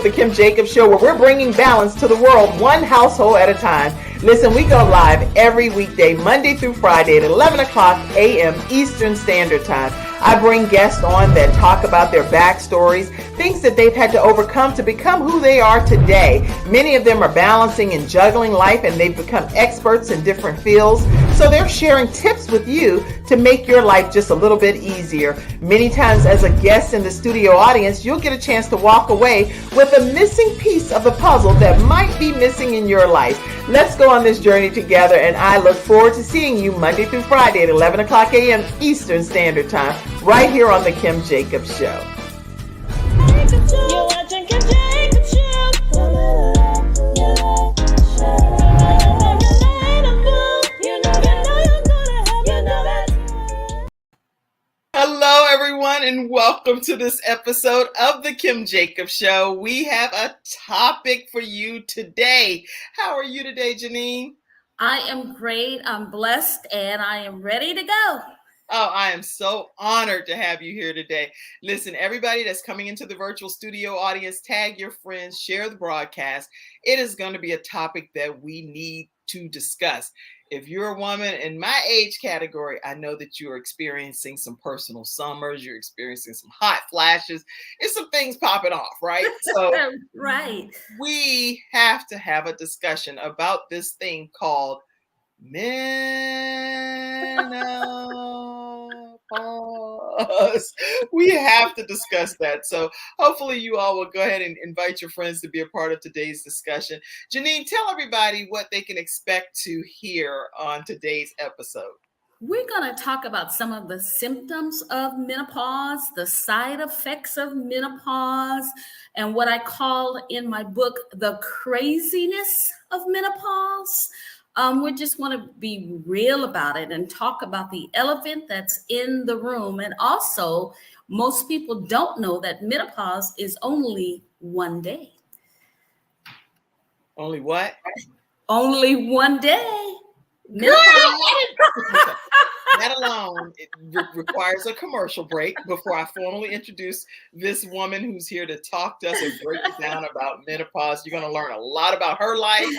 The Kim Jacobs Show, where we're bringing balance to the world one household at a time. Listen, we go live every weekday, Monday through Friday at 11 o'clock a.m. Eastern Standard Time. I bring guests on that talk about their backstories, things that they've had to overcome to become who they are today. Many of them are balancing and juggling life, and they've become experts in different fields. So they're sharing tips with you to make your life just a little bit easier. Many times as a guest in the studio audience, you'll get a chance to walk away with a missing piece of the puzzle that might be missing in your life. Let's go on this journey together, and I look forward to seeing you Monday through Friday at 11 o'clock a.m. Eastern Standard Time, right here on The Kim Jacobs Show. Hello, everyone, and welcome to this episode of The Kim Jacobs Show. We have a topic for you today. How are you today, Janine? I am great. I'm blessed, and I am ready to go. Oh, I am so honored to have you here today. Listen, everybody that's coming into the virtual studio audience, tag your friends, share the broadcast. It is going to be a topic that we need to discuss. If you're a woman in my age category, I know that you're experiencing some personal summers, you're experiencing some hot flashes, and some things popping off, right? So right. We have to have a discussion about this thing called menopause. We have to discuss that. So hopefully you all will go ahead and invite your friends to be a part of today's discussion. Janine, tell everybody what they can expect to hear on today's episode. We're going to talk about some of the symptoms of menopause, the side effects of menopause, and what I call in my book, the craziness of menopause. We just want to be real about it and talk about the elephant that's in the room. And also, most people don't know that menopause is only one day. Only what? Only one day. That alone, it requires a commercial break before I formally introduce this woman who's here to talk to us and break it down about menopause. You're going to learn a lot about her life.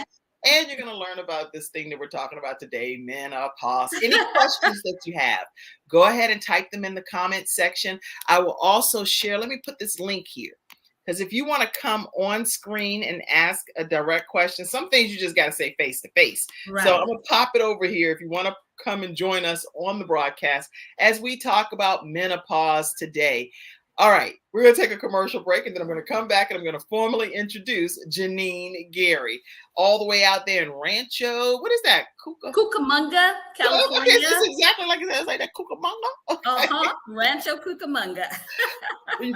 And you're going to learn about this thing that we're talking about today, menopause. Any questions that you have, go ahead and type them in the comment section. I will also share, let me put this link here. Because if you want to come on screen and ask a direct question, some things you just got to say face to face. Right. So I'm going to pop it over here if you want to come and join us on the broadcast as we talk about menopause today. All right, we're going to take a commercial break, and then I'm going to come back and I'm going to formally introduce Janine Gary, all the way out there in Rancho. What is that? Cucamonga, California. Okay, this is exactly like it says, like that Cucamonga. Okay. Rancho Cucamonga.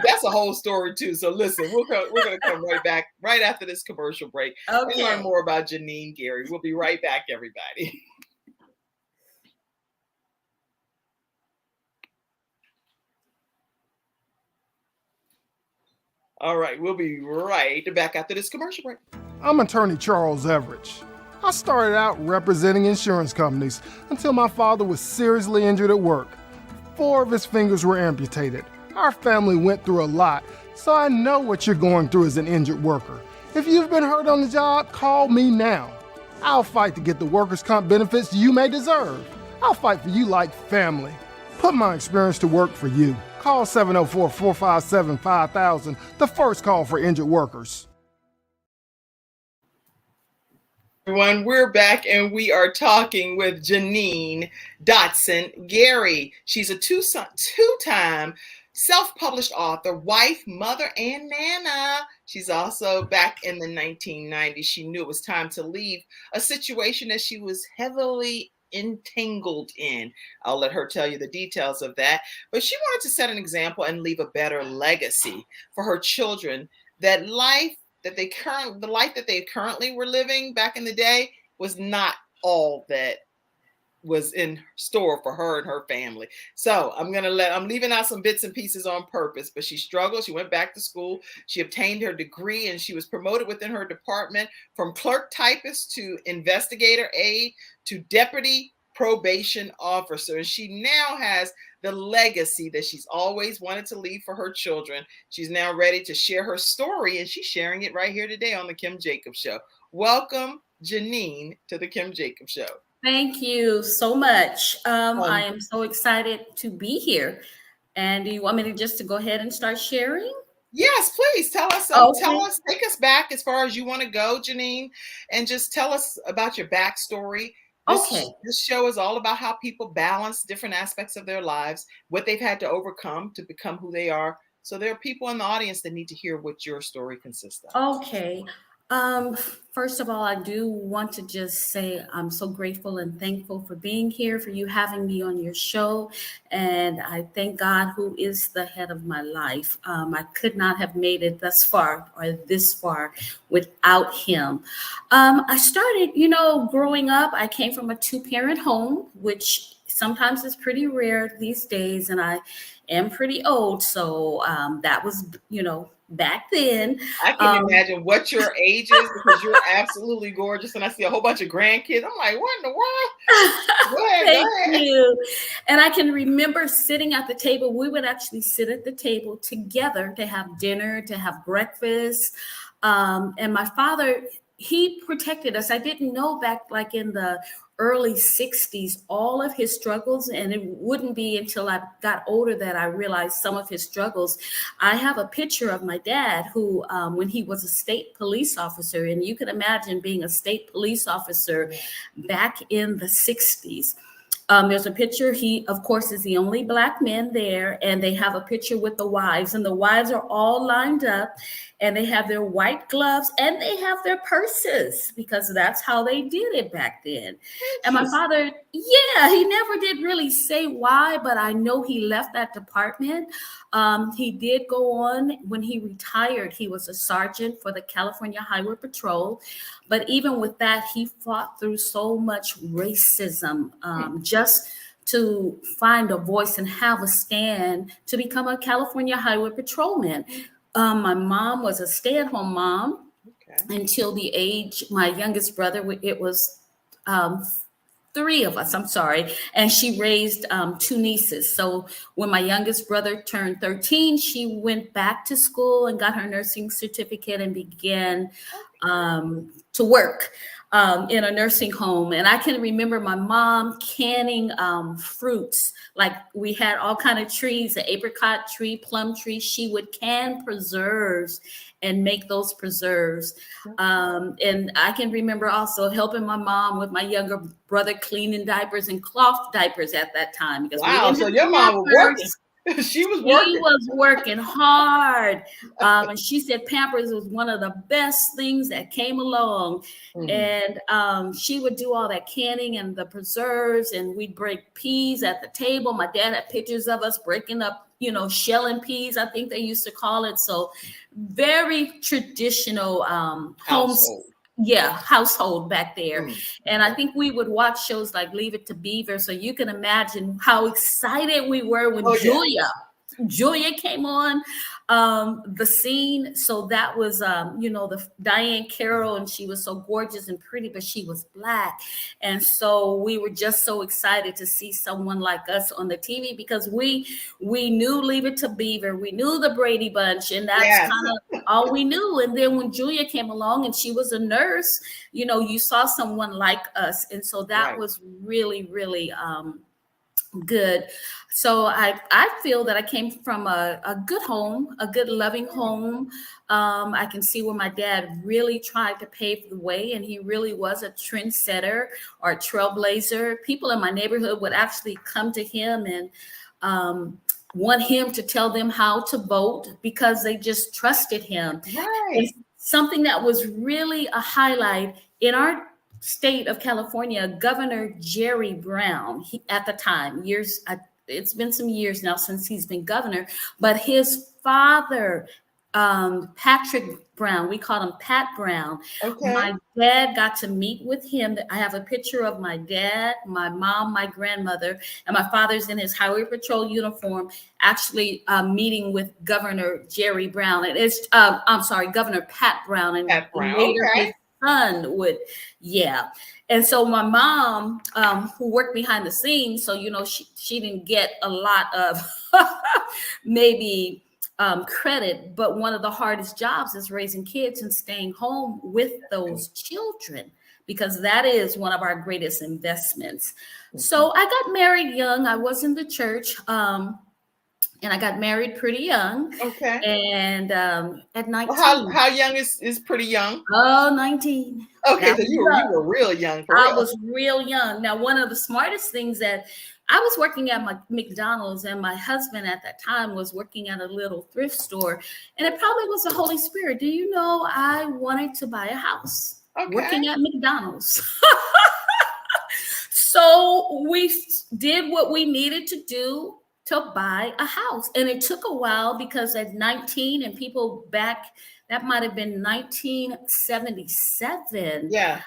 That's a whole story too. So listen, we're going to come right back right after this commercial break and learn more about Janine Gary. We'll be right back, everybody. All right, we'll be right back after this commercial break. I'm attorney Charles Everidge. I started out representing insurance companies until my father was seriously injured at work. 4 of his fingers were amputated. Our family went through a lot, so I know what you're going through as an injured worker. If you've been hurt on the job, call me now. I'll fight to get the workers' comp benefits you may deserve. I'll fight for you like family. Put my experience to work for you. Call 704-457-5000, the first call for injured workers. Everyone, we're back and we are talking with Janine Dotson Gary. She's a two-time self-published author, wife, mother, and nana. She's also back in the 1990s. She knew it was time to leave a situation that she was heavily entangled in. I'll let her tell you the details of that. But she wanted to set an example and leave a better legacy for her children. The life that they currently were living back in the day was not all that was in store for her and her family. So I'm leaving out some bits and pieces on purpose, but she struggled. She went back to school. She obtained her degree and she was promoted within her department from clerk typist to investigator aide to deputy probation officer. And she now has the legacy that she's always wanted to leave for her children. She's now ready to share her story, and she's sharing it right here today on the Kim Jacobs Show. Welcome, Janine, to the Kim Jacobs Show. Thank you so much. I am so excited to be here. And do you want me to just go ahead and start sharing? Yes, please tell us. Okay. Take us back as far as you want to go, Janine, and just tell us about your backstory. This show is all about how people balance different aspects of their lives, what they've had to overcome to become who they are. So there are people in the audience that need to hear what your story consists of. Okay. First of all, I do want to just say I'm so grateful and thankful for being here, for you having me on your show. And I thank God, who is the head of my life. I could not have made it thus far or this far without him. I started, growing up, I came from a 2-parent home, which sometimes is pretty rare these days. And I am pretty old. So that was, back then. I can imagine what your age is, because you're absolutely gorgeous. And I see a whole bunch of grandkids. I'm like, what in the world? Go ahead. Thank you. And I can remember sitting at the table. We would actually sit at the table together to have dinner, to have breakfast. And my father, he protected us. I didn't know back like in the early 60s, all of his struggles. And it wouldn't be until I got older that I realized some of his struggles. I have a picture of my dad who, when he was a state police officer, and you can imagine being a state police officer back in the 60s. There's a picture. He, of course, is the only Black man there, and they have a picture with the wives, and the wives are all lined up, and they have their white gloves, and they have their purses, because that's how they did it back then. And my father, he never did really say why, but I know he left that department. He did go on. When he retired, he was a sergeant for the California Highway Patrol. But even with that, he fought through so much racism just to find a voice and have a stand to become a California Highway Patrolman. My mom was a stay-at-home mom until the age, my youngest brother, it was 3 of us, I'm sorry. And she raised 2 nieces. So when my youngest brother turned 13, she went back to school and got her nursing certificate and began to work in a nursing home. And I can remember my mom canning fruits. Like we had all kind of trees, an apricot tree, plum tree. She would can preserves and make those preserves. And I can remember also helping my mom with my younger brother cleaning diapers and cloth diapers at that time. Because wow, so your mom was working. She was working. She was working hard. And she said Pampers was one of the best things that came along. Mm-hmm. And she would do all that canning and the preserves, and we'd break peas at the table. My dad had pictures of us breaking up, shelling peas, I think they used to call it. So very traditional household back there. Mm-hmm. And I think we would watch shows like Leave It to Beaver. So you can imagine how excited we were when Julia came on the scene. So that was, the Diane Carroll, and she was so gorgeous and pretty, but she was Black. And so we were just so excited to see someone like us on the TV, because we knew Leave It to Beaver. We knew the Brady Bunch, and that's kind of all we knew. And then when Julia came along and she was a nurse, you saw someone like us. And so that was really, really good. So I feel that I came from a good home, a good loving home. I can see where my dad really tried to pave the way, and he really was a trendsetter or a trailblazer. People in my neighborhood would actually come to him and want him to tell them how to vote, because they just trusted him. Right. And something that was really a highlight in our state of California, Governor Jerry Brown, at the time, it's been some years now since he's been governor, but his father, Patrick Brown, we called him Pat Brown. Okay. My dad got to meet with him. I have a picture of my dad, my mom, my grandmother, and my father's in his Highway Patrol uniform, actually meeting with Governor Jerry Brown. And it's, Governor Pat Brown. And Pat Brown. later Okay. son would, yeah. And so my mom, who worked behind the scenes, so she didn't get a lot of maybe credit, but one of the hardest jobs is raising kids and staying home with those children, because that is one of our greatest investments. So I got married young. I was in the church. And I got married pretty young. Okay. And at 19. Well, how young is pretty young? Oh, 19. Okay, so you were real young. I was real young. Now, one of the smartest things that I was working at my McDonald's, and my husband at that time was working at a little thrift store. And it probably was the Holy Spirit. Do you know I wanted to buy a house working at McDonald's? So we did what we needed to do to buy a house. And it took a while, because at 19, and people back, that might have been 1977. Yeah.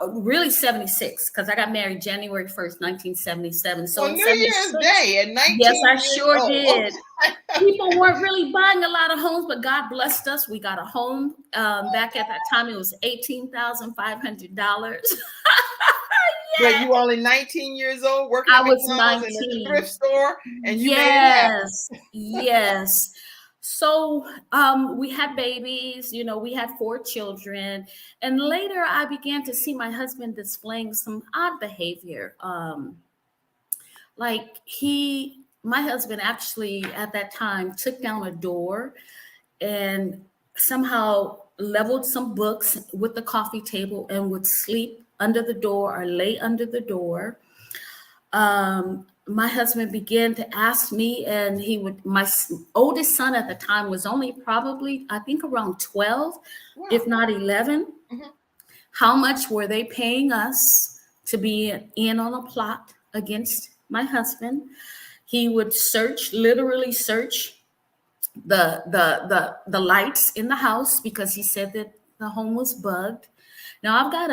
Really 76, because I got married January 1st, 1977. So New Year's Day at 19. Yes, I sure did. People weren't really buying a lot of homes, but God blessed us. We got a home. Back at that time, it was $18,500. But you were only 19 years old, working at McDonald's in a thrift store, and you made it happen. Yes. So we had babies, we had 4 children. And later I began to see my husband displaying some odd behavior. My husband actually at that time took down a door and somehow leveled some books with the coffee table and would sleep under the door or lay under the door. My husband began to ask me, and my oldest son at the time was only probably, I think, around 12, if not 11. Mm-hmm. How much were they paying us to be in on a plot against my husband? He would literally search the lights in the house, because he said that the home was bugged. Now I've got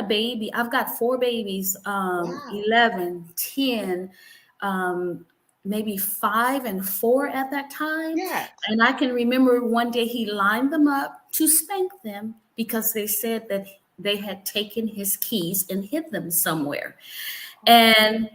4 babies, 11, 10, maybe 5 and 4 at that time. Yeah. And I can remember one day he lined them up to spank them, because they said that they had taken his keys and hid them somewhere. And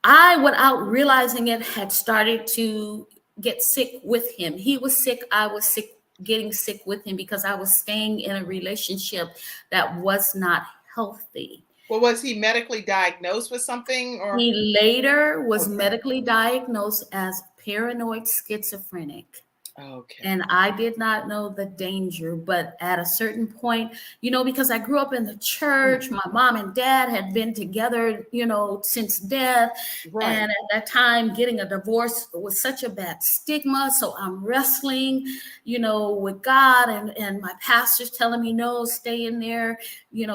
I, without realizing it, had started to get sick with him. He was sick. I was sick, getting sick with him, because I was staying in a relationship that was not healthy. Well, was he medically diagnosed with something? Or he later was medically diagnosed as paranoid schizophrenic. Okay. And I did not know the danger, but at a certain point, because I grew up in the church, my mom and dad had been together, since death. Right. And at that time, getting a divorce was such a bad stigma. So I'm wrestling, with God, and my pastor's telling me, no, stay in there.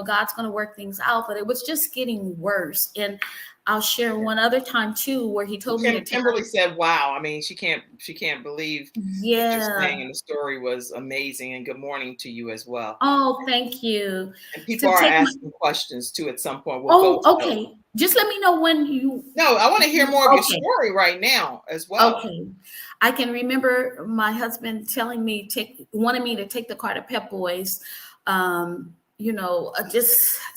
God's going to work things out. But it was just getting worse. And I'll share one other time too, where he told me to Kimberly said, wow. I mean, she can't believe what you're saying, and the story was amazing. And good morning to you as well. Oh, thank you. And people are asking questions too at some point. Okay. Just let me know when you. No, I want to hear more of your story right now as well. Okay. I can remember my husband telling me, wanted me to take the car to Pep Boys.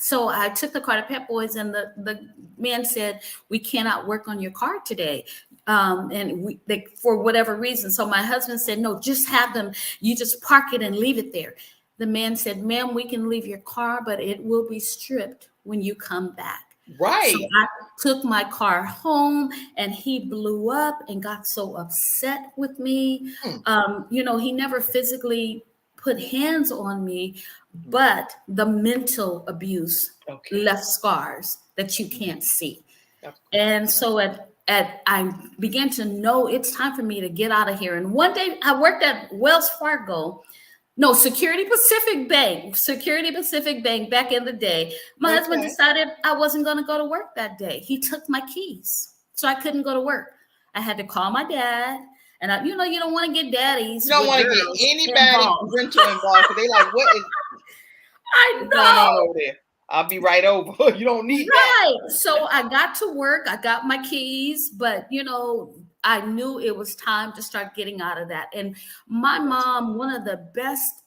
So I took the car to Pep Boys, and the man said, we cannot work on your car today. And for whatever reason. So my husband said, no, just have them. You just park it and leave it there. The man said, ma'am, we can leave your car, but it will be stripped when you come back. Right. So I took my car home, and he blew up and got so upset with me. He never physically put hands on me, but the mental abuse left scars that you can't see. And so I began to know it's time for me to get out of here. And one day I worked at Security Pacific Bank back in the day. My husband decided I wasn't going to go to work that day. He took my keys, so I couldn't go to work. I had to call my dad. And you don't want to get daddies. You don't want to get anybody rental involved. So they like, what is I know. going on over there? I'll be right over. You don't need that. So I got to work. I got my keys, but I I knew it was time to start getting out of that. And my mom, one of the best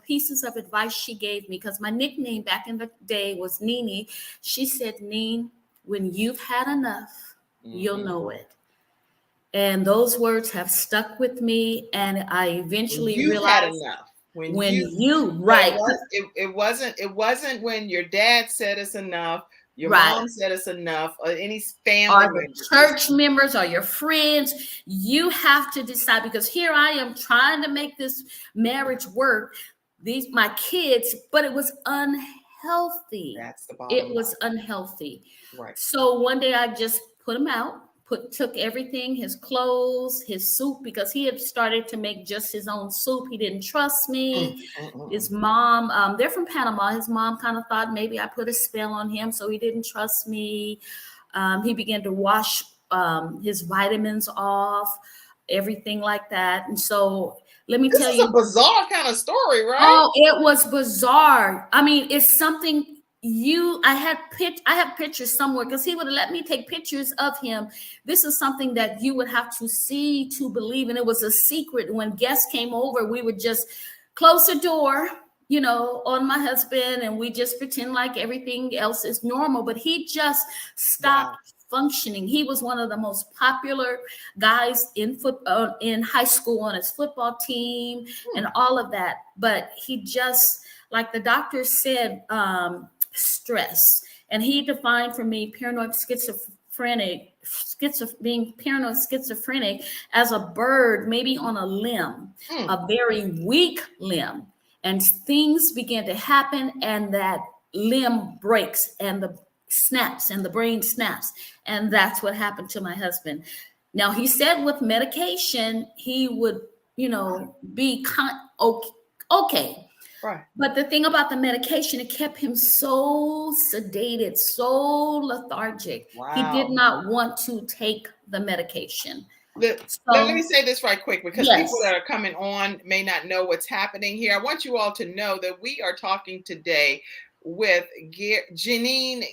pieces of advice she gave me, because my nickname back in the day was Nene, she said, Nene, when you've had enough, you'll know it. And those words have stuck with me. And I eventually You've had realized enough. Right. It wasn't when your dad said it's enough, your Right. mom said it's enough, or any family Or the members. church members or your friends. You have to decide, because here I am trying to make this marriage work. My kids, but it was unhealthy. That's the bottom line. It was unhealthy. Right. So one day I just put him out, took everything, his clothes, his soup, because he had started to make just his own soup. He didn't trust me. His mom, they're from Panama. His mom kind of thought maybe I put a spell on him, so he didn't trust me. He began to wash his vitamins off, everything like that. And so let me tell you, this is a bizarre kind of story, right? Oh, it was bizarre. I mean, it's something I have pictures somewhere, because he would have let me take pictures of him. This is something that you would have to see to believe. And it was a secret. When guests came over, we would just close the door, on my husband, and we just pretend like everything else is normal. But he just stopped functioning. He was one of the most popular guys in high school, on his football team and all of that. But he just, like the doctor said, stress. And he defined for me being paranoid schizophrenic as a bird, maybe on a limb, a very weak limb. And things began to happen, and that limb breaks, and the brain snaps. And that's what happened to my husband. Now, he said with medication, he would, be okay. Right. But the thing about the medication, it kept him so sedated, so lethargic. Wow. He did not want to take the medication. Let me say this right quick, because people that are coming on may not know what's happening here. I want you all to know that we are talking today with Janine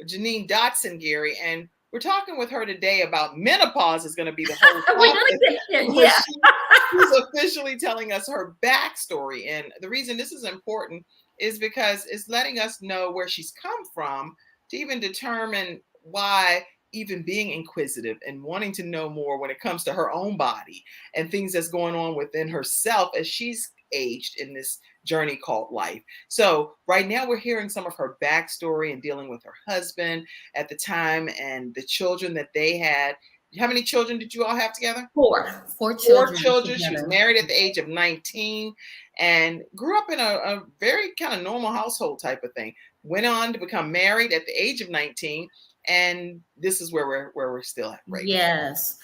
Dotson Gary, and we're talking with her today about menopause. Is going to be the whole topic. She's officially telling us her backstory. And the reason this is important is because it's letting us know where she's come from to even determine why even being inquisitive and wanting to know more when it comes to her own body and things that's going on within herself as she's aged in this journey called life. So right now we're hearing some of her backstory and dealing with her husband at the time and the children that they had. How many children did you all have together? Four children. 4 children. She was married at the age of 19 and grew up in a very kind of normal household type of thing. Went on to become married at the age of 19. And this is where we're still at right now. Yes.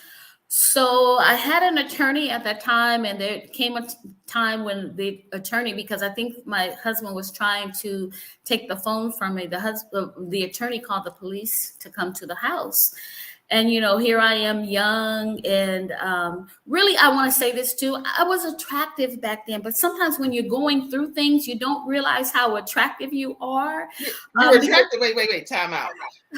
So I had an attorney at that time, and there came a time when the attorney, because I think my husband was trying to take the phone from me, the attorney called the police to come to the house. And, here I am young, and really, I want to say this too. I was attractive back then, but sometimes when you're going through things, you don't realize how attractive you are. You're attractive. Wait, time out.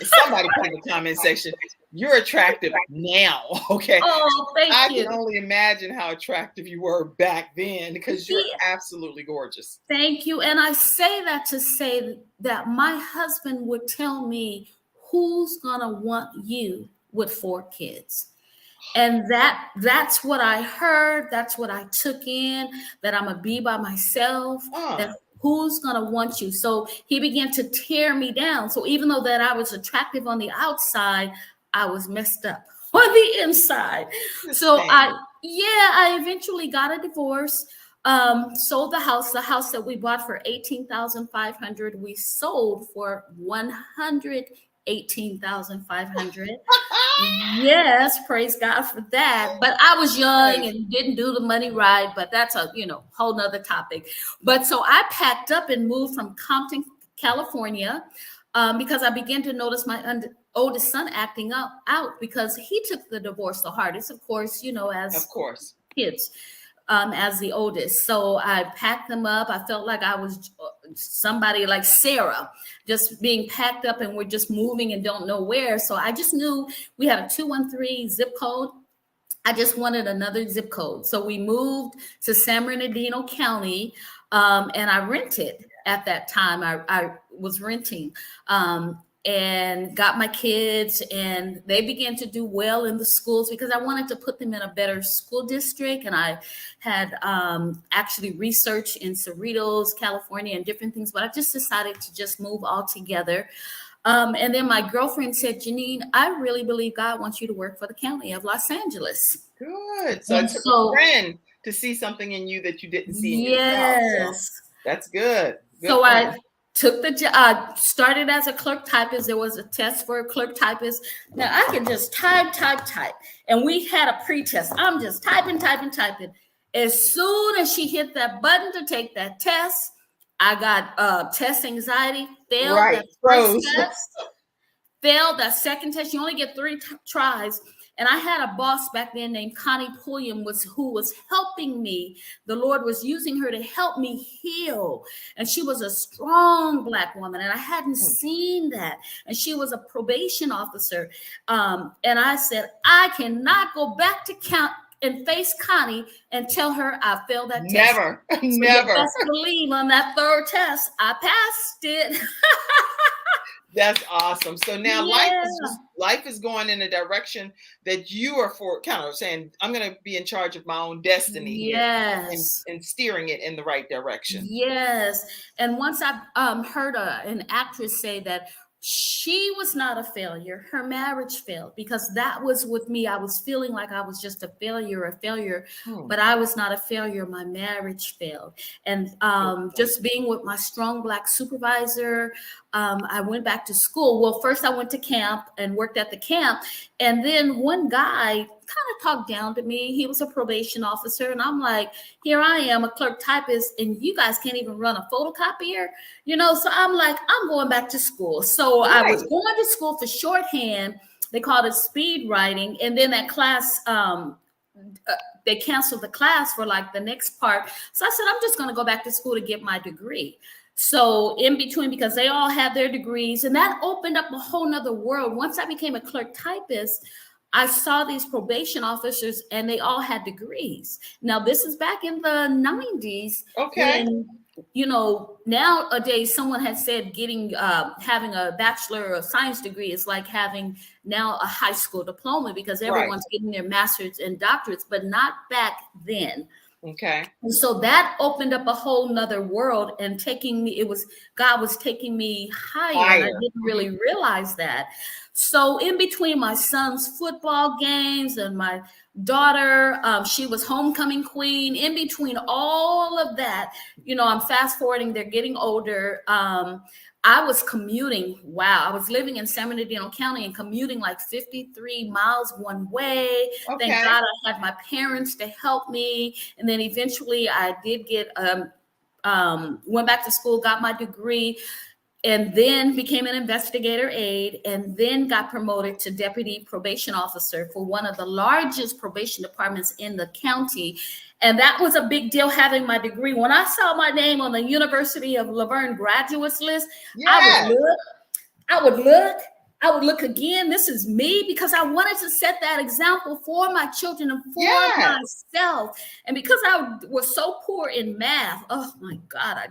Somebody put in the comment section, you're attractive now, okay? Oh, thank you. I can only imagine how attractive you were back then, because you're absolutely gorgeous. Thank you. And I say that to say that my husband would tell me, who's going to want you with 4 kids? And that's what I heard. That's what I took in, that I'm going to be by myself. That who's going to want you? So he began to tear me down. So even though that I was attractive on the outside, I was messed up on the inside. So I eventually got a divorce. Sold the house that we bought for $18,500. We sold for $118,500. Yes, praise God for that. But I was young and didn't do the money right, but that's a whole nother topic. But so I packed up and moved from Compton, California, because I began to notice my oldest son acting out because he took the divorce the hardest, of course, as kids. As the oldest. So I packed them up. I felt like I was somebody like Sarah, just being packed up and we're just moving and don't know where. So I just knew we had a 213 zip code. I just wanted another zip code. So we moved to San Bernardino County, and I rented at that time. I was renting. And got my kids, and they began to do well in the schools because I wanted to put them in a better school district. And I had actually researched in Cerritos, California, and different things, but I just decided to just move all together. And then my girlfriend said, Janine, I really believe God wants you to work for the county of Los Angeles. Good. So it took a friend to see something in you that you didn't see in yourself. So that's good. So I took the job, started as a clerk typist. There was a test for a clerk typist. Now I can just type. And we had a pre-test. I'm just typing. As soon as she hit that button to take that test, I got test anxiety, failed that first test, failed that second test. You only get 3 tries. And I had a boss back then named Connie Pulliam, who was helping me. The Lord was using her to help me heal. And she was a strong Black woman, and I hadn't seen that. And she was a probation officer. And I said, I cannot go back to count and face Connie and tell her I failed that test. Never. You best believe on that 3rd test, I passed it. That's awesome. So now life is going in a direction that you are kind of saying, I'm going to be in charge of my own destiny. Yes. And steering it in the right direction. Yes. And once I heard an actress say that she was not a failure. Her marriage failed because that was with me. I was feeling like I was just a failure, but I was not a failure. My marriage failed. And just being with my strong Black supervisor, I went back to school. Well, first I went to camp and worked at the camp. And then one guy kind of talked down to me. He was a probation officer. And I'm like, here I am, a clerk typist, and you guys can't even run a photocopier, So I'm like, I'm going back to school. So I was going to school for shorthand. They called it speed writing. And then that class, they canceled the class for like the next part. So I said, I'm just going to go back to school to get my degree. So in between, because they all had their degrees, and that opened up a whole nother world. Once I became a clerk typist, I saw these probation officers and they all had degrees. Now, this is back in the 90s. Okay. When, nowadays someone had said having a Bachelor of Science degree is like having now a high school diploma because everyone's getting their master's and doctorates, but not back then. Okay. And so that opened up a whole nother world and God was taking me higher. And I didn't really realize that. So in between my son's football games and my daughter, she was homecoming queen. In between all of that, I'm fast forwarding, they're getting older. I was commuting. Wow. I was living in San Bernardino County and commuting like 53 miles one way. Okay. Thank God I had my parents to help me. And then eventually I did went back to school, got my degree, and then became an investigator aide, and then got promoted to deputy probation officer for one of the largest probation departments in the county. And that was a big deal, having my degree. When I saw my name on the University of Laverne graduates list, I would look again. This is me, because I wanted to set that example for my children and for myself. And because I was so poor in math, oh my God,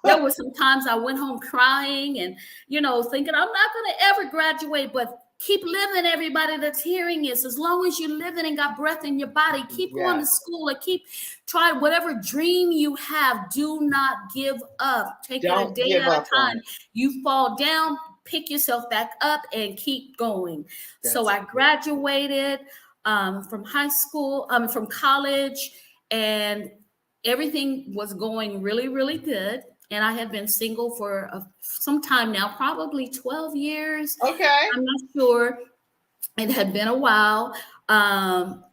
there were some times I went home crying and, thinking I'm not going to ever graduate, but keep living, everybody that's hearing this. As long as you're living and got breath in your body, keep going to school and keep trying whatever dream you have. Do not give up. Take it a day at a time. You fall down, pick yourself back up and keep going. So I graduated from high school, from college, and everything was going really, really good. And I had been single for some time now, probably 12 years. Okay. I'm not sure. It had been a while. Around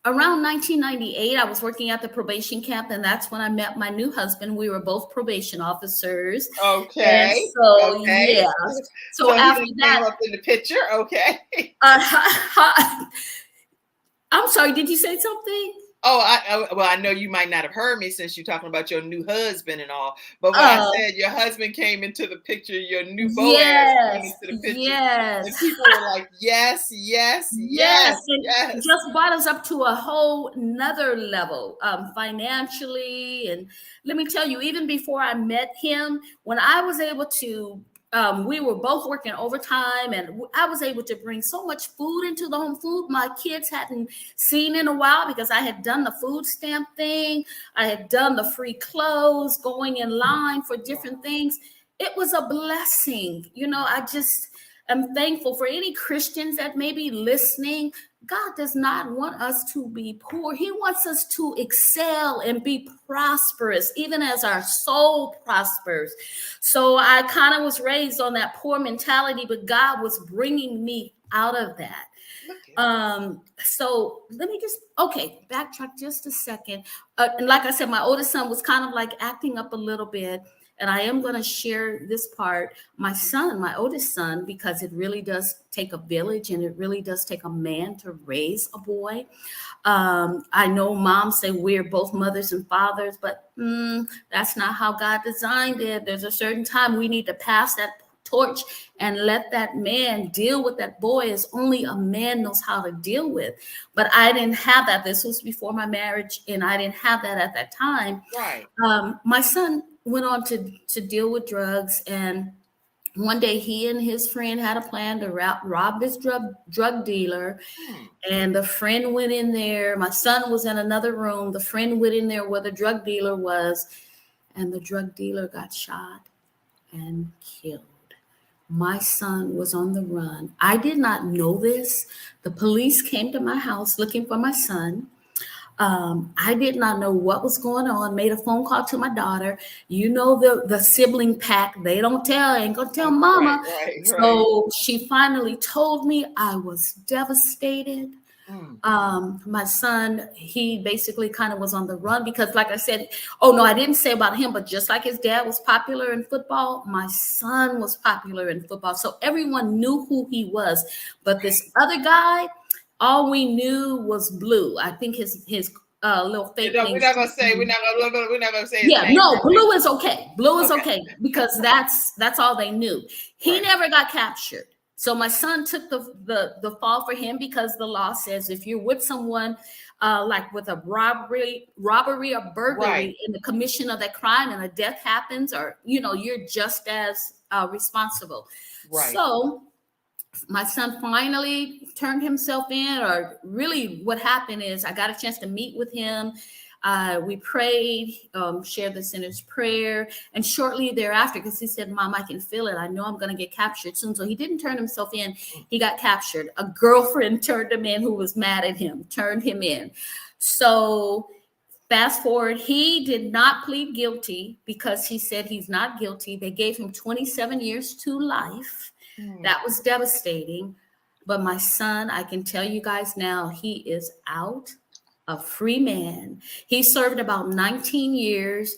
1998, I was working at the probation camp, and that's when I met my new husband. We were both probation officers. Okay. And so, yeah. So after that, came up in the picture. Okay. I'm sorry. Did you say something? Oh, well, I know you might not have heard me since you're talking about your new husband and all. But when I Oh, said your husband came into the picture, your new Boaz came yes, into the picture, yes. and people were like, yes, yes, Yes, yes, it yes. just brought us up to a whole nother level, financially. And let me tell you, even before I met him, when I was able to, we were both working overtime, and I was able to bring so much food into the home, food my kids hadn't seen in a while, because I had done the food stamp thing. I had done the free clothes, going in line for different things. It was a blessing. I'm thankful for any Christians that may be listening. God does not want us to be poor. He wants us to excel and be prosperous, even as our soul prospers. So I kind of was raised on that poor mentality, but God was bringing me out of that. So let me backtrack just a second. And like I said, my oldest son was kind of like acting up a little bit. And I am going to share this part. My oldest son, because it really does take a village and it really does take a man to raise a boy. I know moms say we're both mothers and fathers, but that's not how God designed it. There's a certain time we need to pass that torch and let that man deal with that boy as only a man knows how to deal with. But I didn't have that. This was before my marriage, and I didn't have that at that time. Right. My son went on to deal with drugs, and one day he and his friend had a plan to rob this drug dealer. And the friend went in there. My son was in another room. The friend went in there where the drug dealer was, and the drug dealer got shot and killed. My son was on the run. I did not know this. The police came to my house looking for my son. I did not know what was going on. Made a phone call to my daughter. You know, the sibling pack, they don't tell, ain't gonna tell mama. Right. So she finally told me. I was devastated. My son, he basically kind of was on the run because, like I said, oh no, I didn't say about him, but just like his dad was popular in football, my son was popular in football. So everyone knew who he was. But this other guy, all we knew was Blue. I think his little fake name. We're not gonna say his Yeah, name. no, Blue is okay. Blue is okay because that's all they knew. He never got captured. So my son took the fall for him because the law says if you're with someone like with a robbery or burglary in the commission of that crime and a death happens, or you're just as responsible. So my son finally turned himself in, or really what happened is I got a chance to meet with him. We prayed, shared the sinner's prayer, and shortly thereafter, because he said, Mom, I can feel it. I know I'm going to get captured soon. So he didn't turn himself in. He got captured. A girlfriend turned him in who was mad at him, turned him in. So fast forward, he did not plead guilty because he said he's not guilty. They gave him 27 years to life. That was devastating. But my son, I can tell you guys now, he is out, a free man. He served about 19 years.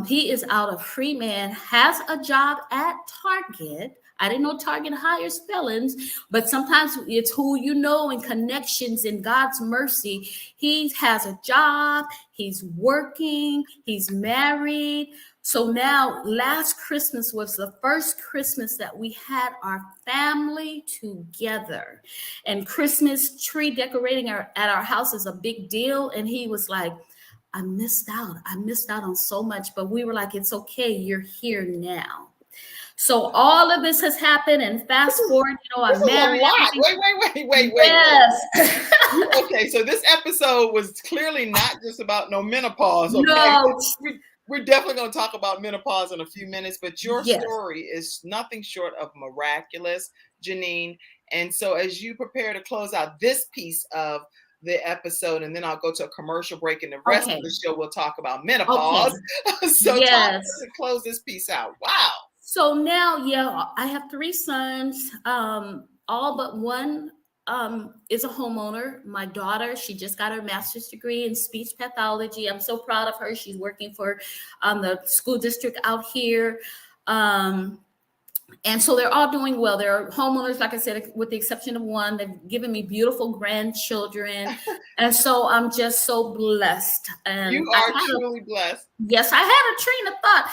He is out, a free man, has a job at Target. I didn't know Target hires felons, but sometimes it's who you know and connections in God's mercy. He has a job, he's working, he's married. So now last Christmas was the first Christmas that we had our family together, and Christmas tree decorating at our house is a big deal. And he was like, I missed out on so much, but we were like, it's okay. You're here now. So all of this has happened, and fast forward, I'm married. A lot. Wait. Yes. Okay, so this episode was clearly not just about no menopause. Okay? No. We're definitely going to talk about menopause in a few minutes, but your story is nothing short of miraculous, Janine. And so as you prepare to close out this piece of the episode, and then I'll go to a commercial break, and the rest of the show we'll talk about menopause. So talk to close this piece out. Wow. So now, I have 3 sons, all but one is a homeowner. My daughter, she just got her master's degree in speech pathology. I'm so proud of her. She's working for the school district out here. And so they're all doing well. They're homeowners, like I said, with the exception of one. They've given me beautiful grandchildren. And so I'm just so blessed. And You are truly blessed. yes, I had a train of thought.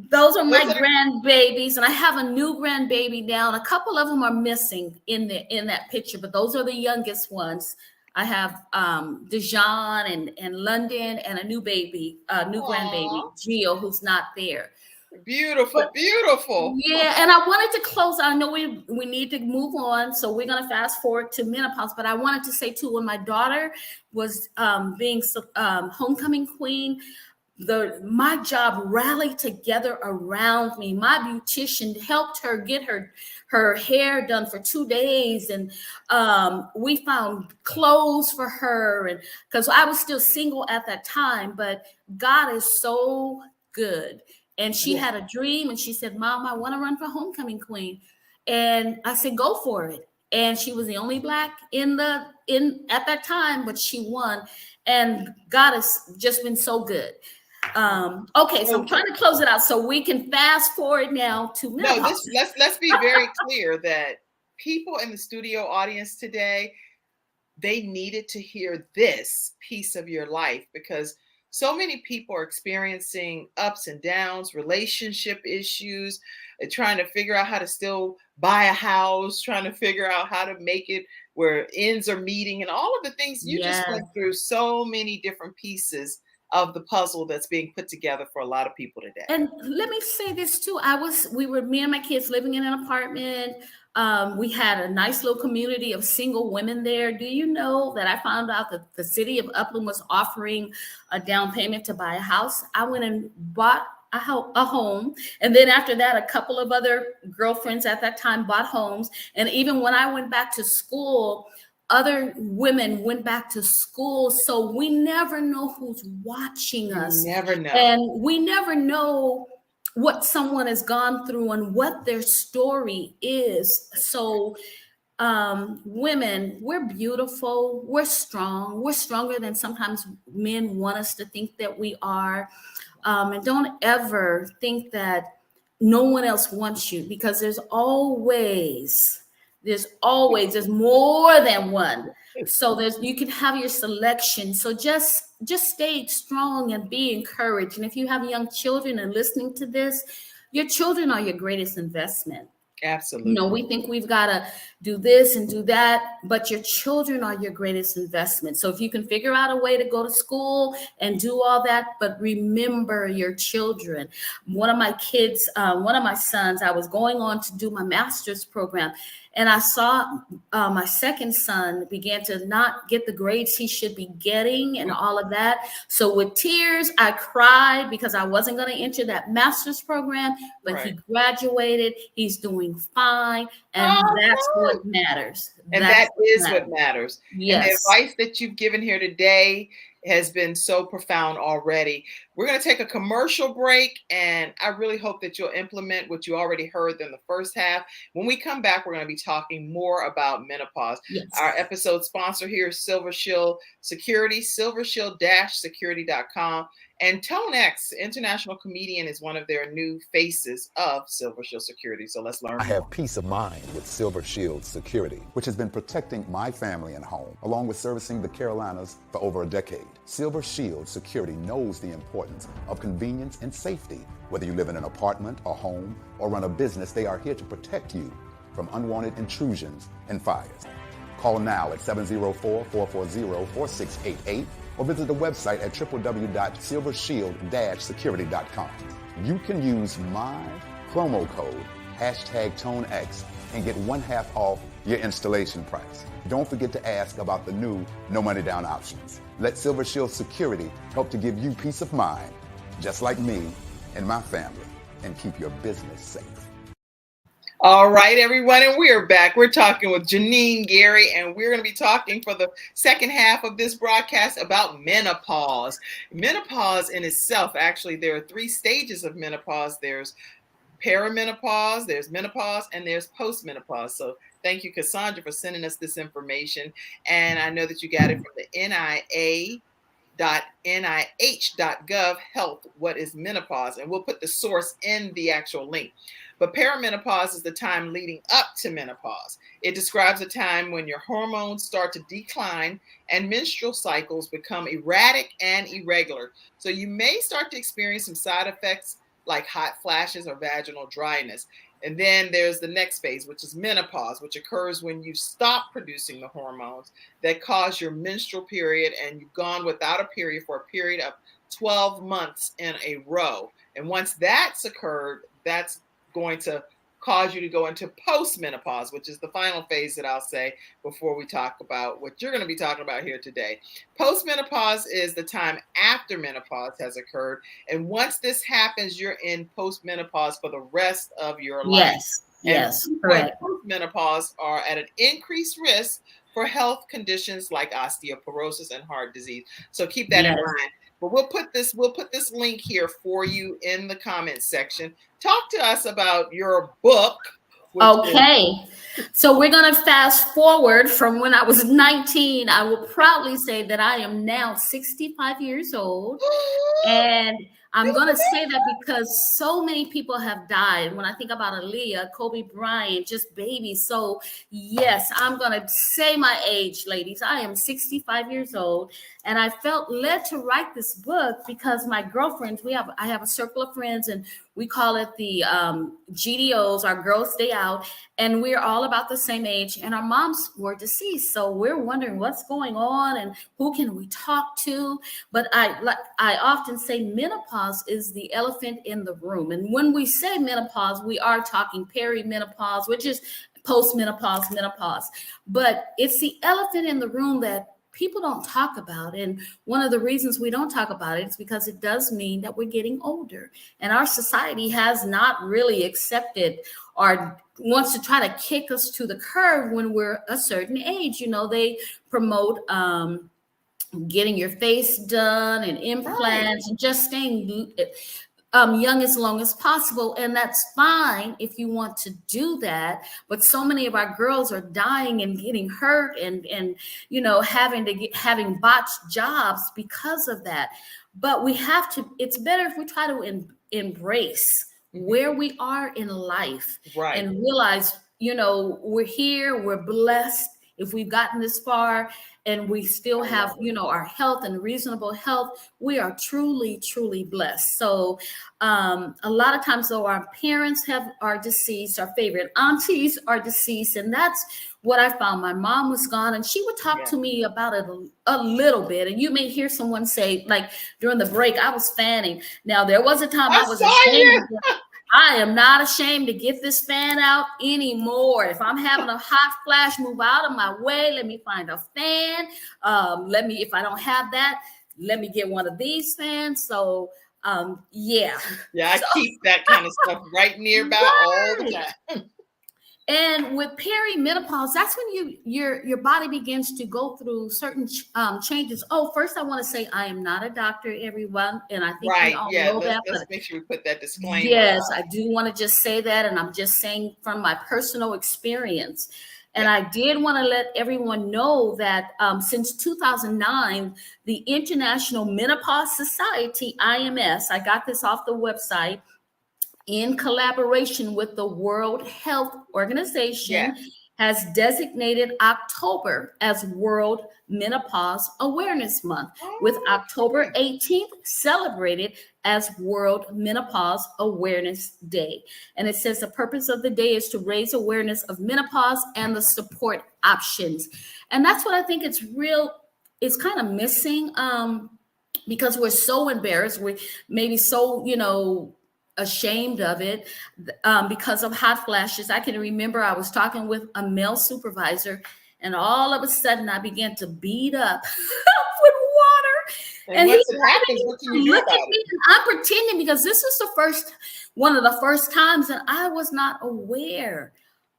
Those are my Those are- grandbabies, and I have a new grandbaby now. And a couple of them are missing in that picture, but those are the youngest ones. I have Dejan and London, and a new baby, new grandbaby, Aw. Gio, who's not there. Beautiful, beautiful. Yeah, and I wanted to close. I know we need to move on, so we're gonna fast forward to menopause. But I wanted to say too, when my daughter was being homecoming queen, my job rallied together around me. My beautician helped her get her hair done for 2 days, and we found clothes for her, and because I was still single at that time. But God is so good. And she had a dream, and she said, "Mom, I want to run for homecoming queen." And I said, "Go for it." And she was the only Black in at that time, but she won. And God has just been so good. Okay, so I'm trying to close it out so we can fast forward now to menopause. No, let's be very clear that people in the studio audience today, they needed to hear this piece of your life, because so many people are experiencing ups and downs, relationship issues, trying to figure out how to still buy a house, trying to figure out how to make it where ends are meeting, and all of the things you just went through. So many different pieces of the puzzle that's being put together for a lot of people today. And let me say this too. We were, me and my kids, living in an apartment. We had a nice little community of single women there. Do you know that I found out that the city of Upland was offering a down payment to buy a house? I went and bought a home. And then after that, a couple of other girlfriends at that time bought homes. And even when I went back to school, other women went back to school. So we never know who's watching us. You never know. And we never know what someone has gone through and what their story is. So women, we're beautiful, we're strong, we're stronger than sometimes men want us to think that we are. And don't ever think that no one else wants you, because there's more than one. So you can have your selection. So just stay strong and be encouraged. And if you have young children and listening to this, your children are your greatest investment. Absolutely. You know, we think we've got to do this and do that, but your children are your greatest investment. So if you can figure out a way to go to school and do all that, but remember your children. One of my sons, I was going on to do my master's program, and I saw my second son began to not get the grades he should be getting and all of that. So with tears, I cried because I wasn't going to enter that master's program, but he graduated. He's doing fine. And that's what matters. And that is what matters. Yes. And the advice that you've given here today has been so profound already. We're going to take a commercial break, and I really hope that you'll implement what you already heard in the first half. When we come back, we're going to be talking more about menopause. Yes. Our episode sponsor here is Silver Shield Security, silvershield-security.com. And Tone X, international comedian, is one of their new faces of Silver Shield Security. So let's learn. I have peace of mind with Silver Shield Security, which has been protecting my family and home, along with servicing the Carolinas for over a decade. Silver Shield Security knows the importance of convenience and safety. Whether you live in an apartment, a home, or run a business, they are here to protect you from unwanted intrusions and fires. Call now at 704-440-4688 or visit the website at www.silvershield-security.com. You can use my promo code #ToneX and get 1/2 off your installation price. Don't forget to ask about the new no money down options. Let Silver Shield Security help to give you peace of mind, just like me and my family, and keep your business safe. All right, everyone, and we are back. We're talking with Janine Gary, and we're going to be talking for the second half of this broadcast about menopause. Menopause in itself, actually, there are 3 stages of menopause. There's perimenopause, there's menopause, and there's postmenopause. So thank you, Cassandra, for sending us this information. And I know that you got it from the NIA. nih.gov health, what is menopause? And we'll put the source in the actual link. But perimenopause is the time leading up to menopause. It describes a time when your hormones start to decline and menstrual cycles become erratic and irregular. So you may start to experience some side effects like hot flashes or vaginal dryness. And then there's the next phase, which is menopause, which occurs when you stop producing the hormones that cause your menstrual period and you've gone without a period for a period of 12 months in a row. And once that's occurred, that's going to cause you to go into postmenopause, which is the final phase that I'll say before we talk about what you're going to be talking about here today. Postmenopause is the time after menopause has occurred. And once this happens, you're in postmenopause for the rest of your life. Yes, and correct. Postmenopause are at an increased risk for health conditions like osteoporosis and heart disease. So keep that in mind. But we'll put this link here for you in the comments section. Talk to us about your book. Okay. So we're going to fast forward from when I was 19. I will proudly say that I am now 65 years old. And I'm going to say that because so many people have died. When I think about Aaliyah, Kobe Bryant, just babies. So yes, I'm going to say my age, ladies. I am 65 years old. And I felt led to write this book because my girlfriends, I have a circle of friends, and we call it the GDOs, our Girls Day Out, and we're all about the same age, and our moms were deceased. So we're wondering what's going on and who can we talk to? But I often say menopause is the elephant in the room. And when we say menopause, we are talking perimenopause, which is postmenopause, menopause. But it's the elephant in the room that people don't talk about. And one of the reasons we don't talk about it is because it does mean that we're getting older. And our society has not really accepted or wants to try to kick us to the curb when we're a certain age. You know, they promote getting your face done and implants and just staying young as long as possible. And that's fine if you want to do that. But so many of our girls are dying and getting hurt and you know, having botched jobs because of that. But we have to, it's better if we try to embrace where we are in life and realize, you know, we're here, we're blessed if we've gotten this far and we still have, you know, our health and reasonable health. We are truly, truly blessed. So a lot of times though, our parents are deceased, our favorite aunties are deceased. And that's what I found. My mom was gone and she would talk to me about it a little bit. And you may hear someone say, like during the break, I was fanning. Now there was a time I was ashamed. I am not ashamed to get this fan out anymore. If I'm having a hot flash, move out of my way. Let me find a fan. If I don't have that, let me get one of these fans. So yeah. I keep that kind of stuff right nearby all the time. And with perimenopause, that's when your body begins to go through certain changes. Oh, first I want to say I am not a doctor, everyone, and I think we all know that. Let's make sure we put that disclaimer. Yes, I do want to just say that, and I'm just saying from my personal experience. And I did want to let everyone know that since 2009, the International Menopause Society, IMS, I got this off the website, in collaboration with the World Health Organization, has designated October as World Menopause Awareness Month, with October 18th celebrated as World Menopause Awareness Day. And it says the purpose of the day is to raise awareness of menopause and the support options. And that's what I think it's kind of missing because we're so embarrassed. We maybe so, you know, ashamed of it because of hot flashes. I can remember I was talking with a male supervisor and all of a sudden I began to beat up with water. And he's look at me and I'm pretending because this is one of the first times that I was not aware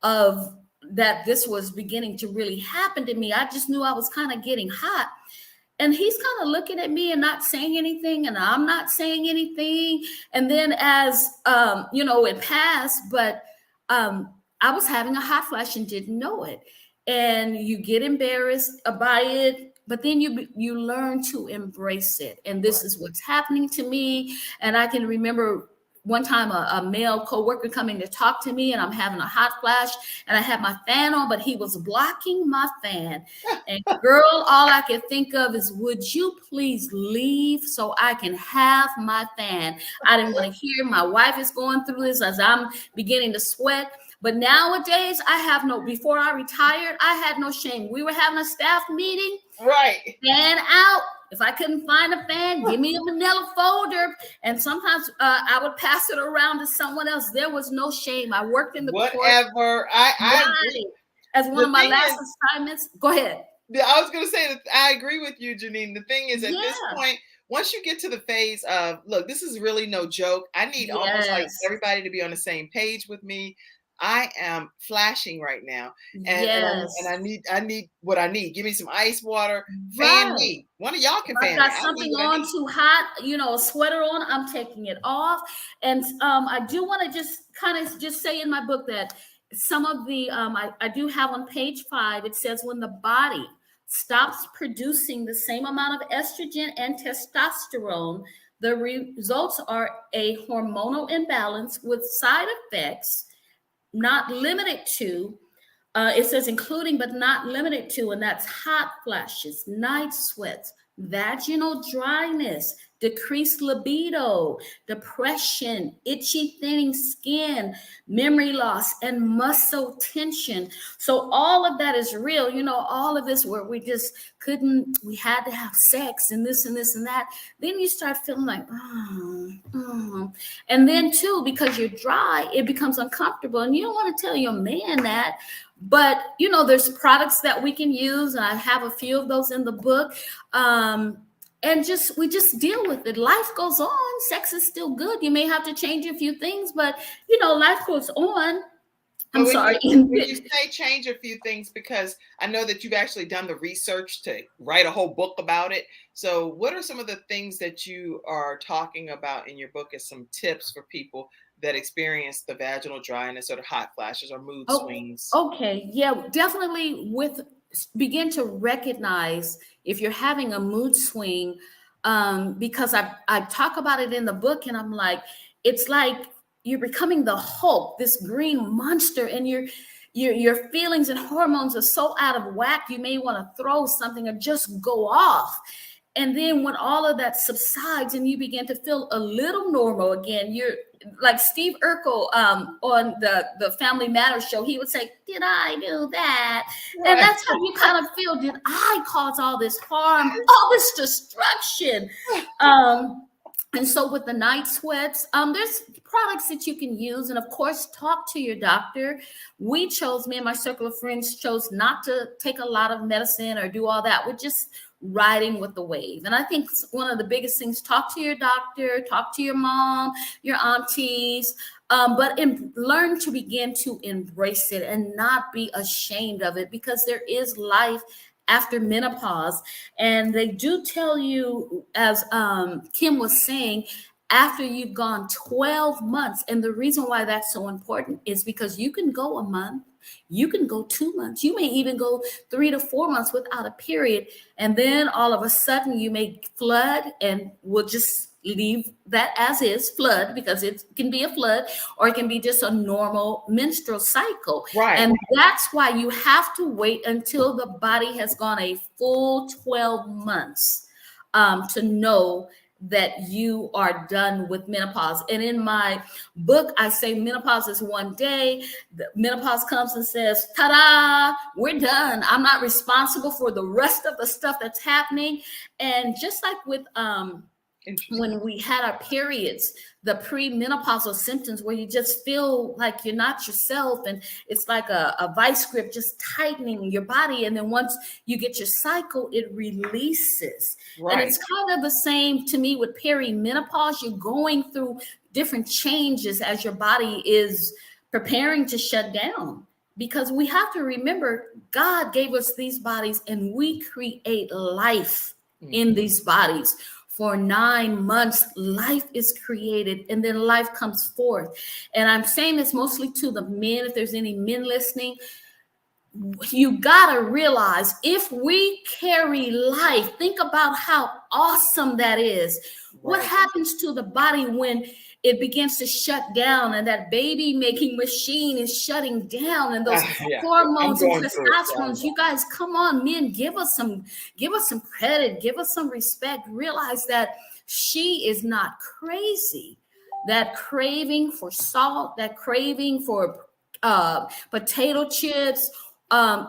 of that this was beginning to really happen to me. I just knew I was kind of getting hot. And he's kind of looking at me and not saying anything, and I'm not saying anything. And then as, you know, it passed, but I was having a hot flash and didn't know it. And you get embarrassed by it. but then you learn to embrace it. And this is what's happening to me. And I can remember one time a male coworker coming to talk to me, and I'm having a hot flash, and I had my fan on, but he was blocking my fan. And girl, all I could think of is, would you please leave so I can have my fan? I didn't want to hear. My wife is going through this as I'm beginning to sweat. But nowadays, before I retired, I had no shame. We were having a staff meeting. Right. Fan out. If I couldn't find a fan, give me a manila folder. And sometimes I would pass it around to someone else. There was no shame. I worked in the whatever. I agree. As one of my last assignments. Go ahead. I was going to say that I agree with you, Janine. The thing is, at this point, once you get to the phase of, look, this is really no joke. I need almost like everybody to be on the same page with me. I am flashing right now, and I need what I need. Give me some ice water, fan me. One of y'all can fan me. I've got something on too hot, a sweater on, I'm taking it off. And I do want to just kind of just say in my book that some of the, I do have on page 5, it says when the body stops producing the same amount of estrogen and testosterone, the results are a hormonal imbalance with side effects not limited to, it says including but not limited to, and that's hot flashes, night sweats, vaginal dryness, decreased libido, depression, itchy thinning skin, memory loss, and muscle tension. So all of that is real. All of this where we just we had to have sex and this and this and that. Then you start feeling like, And then too, because you're dry, it becomes uncomfortable. And you don't want to tell your man that. But, there's products that we can use. And I have a few of those in the book. And we just deal with it. Life goes on. Sex is still good. You may have to change a few things, but life goes on. I'm sorry. When you say change a few things, because I know that you've actually done the research to write a whole book about it. So what are some of the things that you are talking about in your book as some tips for people that experience the vaginal dryness or the hot flashes or mood swings? Okay. Yeah, definitely begin to recognize if you're having a mood swing, because I talk about it in the book, and I'm like, it's like you're becoming the Hulk, this green monster, and your feelings and hormones are so out of whack, you may want to throw something or just go off. And then when all of that subsides and you begin to feel a little normal again, you're like Steve Urkel on the Family Matters show. He would say, did I do that? Right. And that's how you kind of feel. Did I cause all this harm, all this destruction? And so with the night sweats, there's products that you can use. And of course, talk to your doctor. Me and my circle of friends chose not to take a lot of medicine or do all that. We're just riding with the wave. And I think one of the biggest things, talk to your doctor, talk to your mom, your aunties, but learn to begin to embrace it and not be ashamed of it, because there is life after menopause. And they do tell you, as Kim was saying, after you've gone 12 months. And the reason why that's so important is because you can go a month, you can go 2 months, you may even go 3 to 4 months without a period. And then all of a sudden you may flood, and we'll just leave that as is, flood, because it can be a flood, or it can be just a normal menstrual cycle. Right. And that's why you have to wait until the body has gone a full 12 months to know that you are done with menopause. And in my book, I say menopause is one day. The menopause comes and says, ta-da, we're done. I'm not responsible for the rest of the stuff that's happening. And just like with when we had our periods, the premenopausal symptoms where you just feel like you're not yourself, and it's like a vice grip just tightening your body. And then once you get your cycle, it releases. Right. And it's kind of the same to me with perimenopause. You're going through different changes as your body is preparing to shut down. Because we have to remember, God gave us these bodies and we create life in these bodies. For 9 months, life is created and then life comes forth. And I'm saying this mostly to the men, if there's any men listening. you gotta realize, if we carry life, think about how awesome that is. What happens to the body when it begins to shut down and that baby making machine is shutting down, and those Yeah, I'm hormones and going through it. testosterone? You guys, come on, men, give us some credit, give us some respect. Realize that she is not crazy. That craving for salt, that craving for potato chips,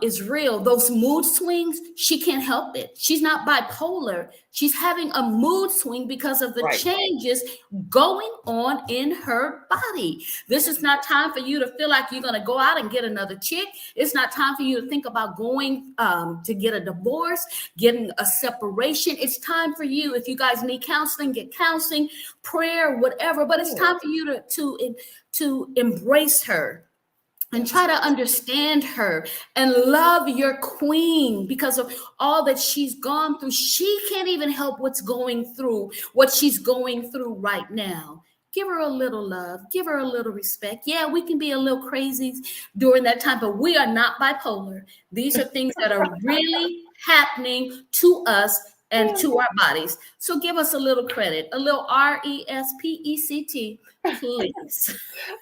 is real. Those mood swings, she can't help it. She's not bipolar. She's having a mood swing because of the changes going on in her body. This is not time for you to feel like you're going to go out and get another chick. It's not time for you to think about going to get a divorce, getting a separation. It's time for you, if you guys need counseling, get counseling, prayer, whatever. But it's time for you to embrace her and try to understand her and love your queen, because of all that she's gone through. She can't even help what she's going through right now. Give her a little love, give her a little respect. Yeah, we can be a little crazy during that time, but we are not bipolar. These are things that are really happening to us and to our bodies. So give us a little credit, a little RESPECT, please.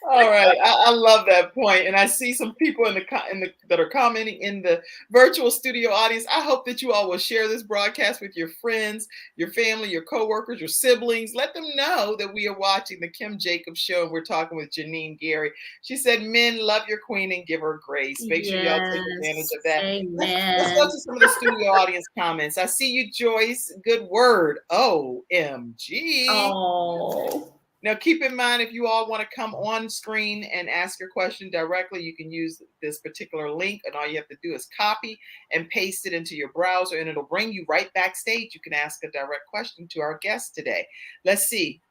All right, I love that point, and I see some people that are commenting in the virtual studio audience. I hope that you all will share this broadcast with your friends, your family, your coworkers, your siblings. Let them know that we are watching the Kim Jacobs Show, and we're talking with Janine Gary. She said, "Men, love your queen and give her grace." Make sure y'all take advantage of that. Let's go to some of the studio audience comments. I see you, Joyce. Good word. OMG. Oh. Now, keep in mind, if you all want to come on screen and ask your question directly, you can use this particular link, and all you have to do is copy and paste it into your browser, and it'll bring you right backstage. You can ask a direct question to our guest today. Let's see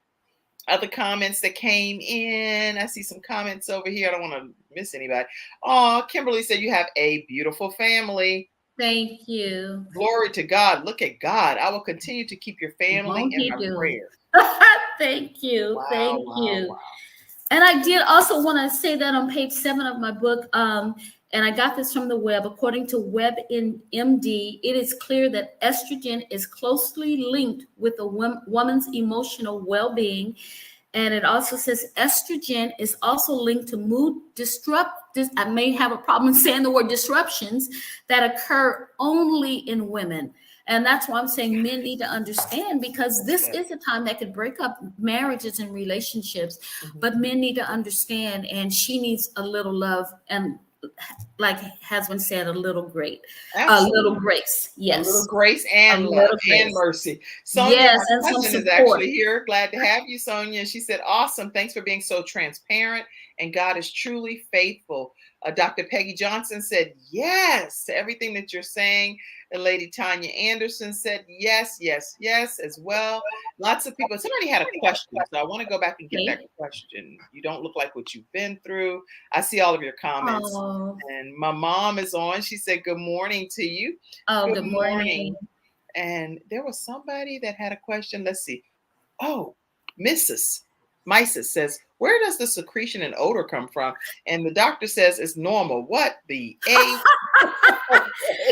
other comments that came in. I see some comments over here. I don't want to miss anybody. Oh, Kimberly said, "You have a beautiful family." Thank you. Glory to God. Look at God. I will continue to keep your family in my prayers. Thank you. Wow, Thank wow, you. wow. And I did also want to say that on page 7 of my book, and I got this from the web, according to WebMD, it is clear that estrogen is closely linked with a woman's emotional well-being. And it also says estrogen is also linked to mood I may have a problem saying the word disruptions that occur only in women. And that's why I'm saying men need to understand, because this is a time that could break up marriages and relationships. But men need to understand, and she needs a little love, and like has been said, a little grace. Absolutely. A little grace. Yes. A little grace and love and mercy. Sonia, yes, my and some cousin, is support. actually here. Glad to have you, Sonia. She said, "Awesome. Thanks for being so transparent. And God is truly faithful." Dr. Peggy Johnson said, "Yes," to everything that you're saying. And Lady Tanya Anderson said, "Yes, yes, yes," as well. Lots of people. Somebody had a question, so I want to go back and get that question. You don't look like what you've been through. I see all of your comments. Oh. And my mom is on. She said, "Good morning to you." Oh, good morning. And there was somebody that had a question. Let's see. Oh, Mises says, "Where does the secretion and odor come from?" And the doctor says it's normal. What the A?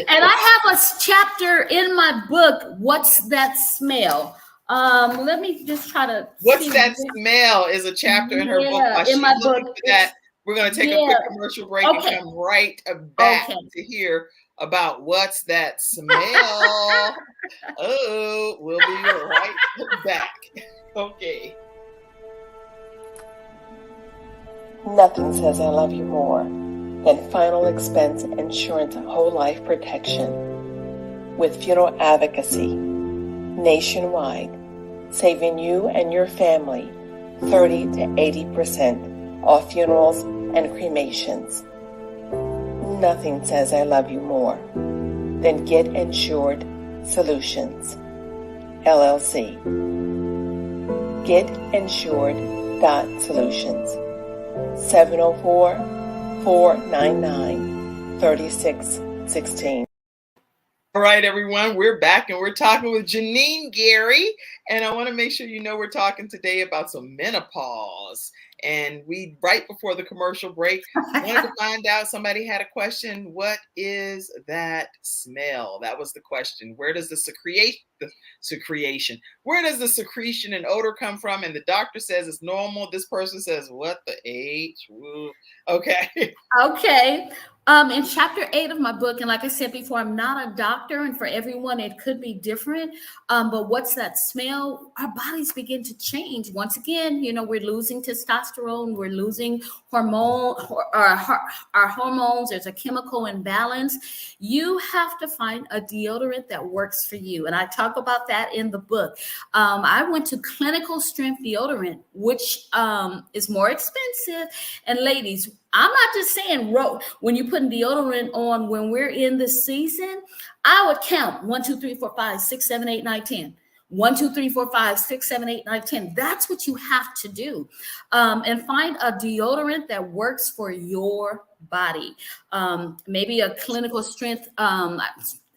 And I have a chapter in my book, What's That Smell? Let me just try to. What's That Smell is a chapter in her book. In my book. That, we're going to take a quick commercial break and come right back to hear about what's that smell. Oh, we'll be right back. Okay. Nothing says I love you more than final expense insurance whole life protection. With funeral advocacy nationwide, saving you and your family 30 to 80% off funerals and cremations. Nothing says I love you more than Get Insured Solutions, LLC. GetInsured.Solutions, 704-499-3616. All right, everyone, we're back and we're talking with Janine Gary. And I want to make sure you know we're talking today about some menopause. And we, right before the commercial break, wanted to find out, somebody had a question. What is that smell? That was the question. Where does the secretion, where does the secretion and odor come from? And the doctor says it's normal. This person says, what the H? Woo. Okay. Okay. In chapter 8 of my book, and like I said before, I'm not a doctor, and for everyone it could be different. But what's that smell? Our bodies begin to change. Once again, we're losing testosterone, we're losing our hormones. There's a chemical imbalance. You have to find a deodorant that works for you. And I talk about that in the book. I went to clinical strength deodorant, which is more expensive. And ladies, I'm not just saying when you put deodorant on when we're in the season, I would count 1, 2, 3, 4, 5, 6, 7, 8, 9, 10. 1, 2, 3, 4, 5, 6, 7, 8, 9, 10. That's what you have to do. And find a deodorant that works for your body. Maybe a clinical strength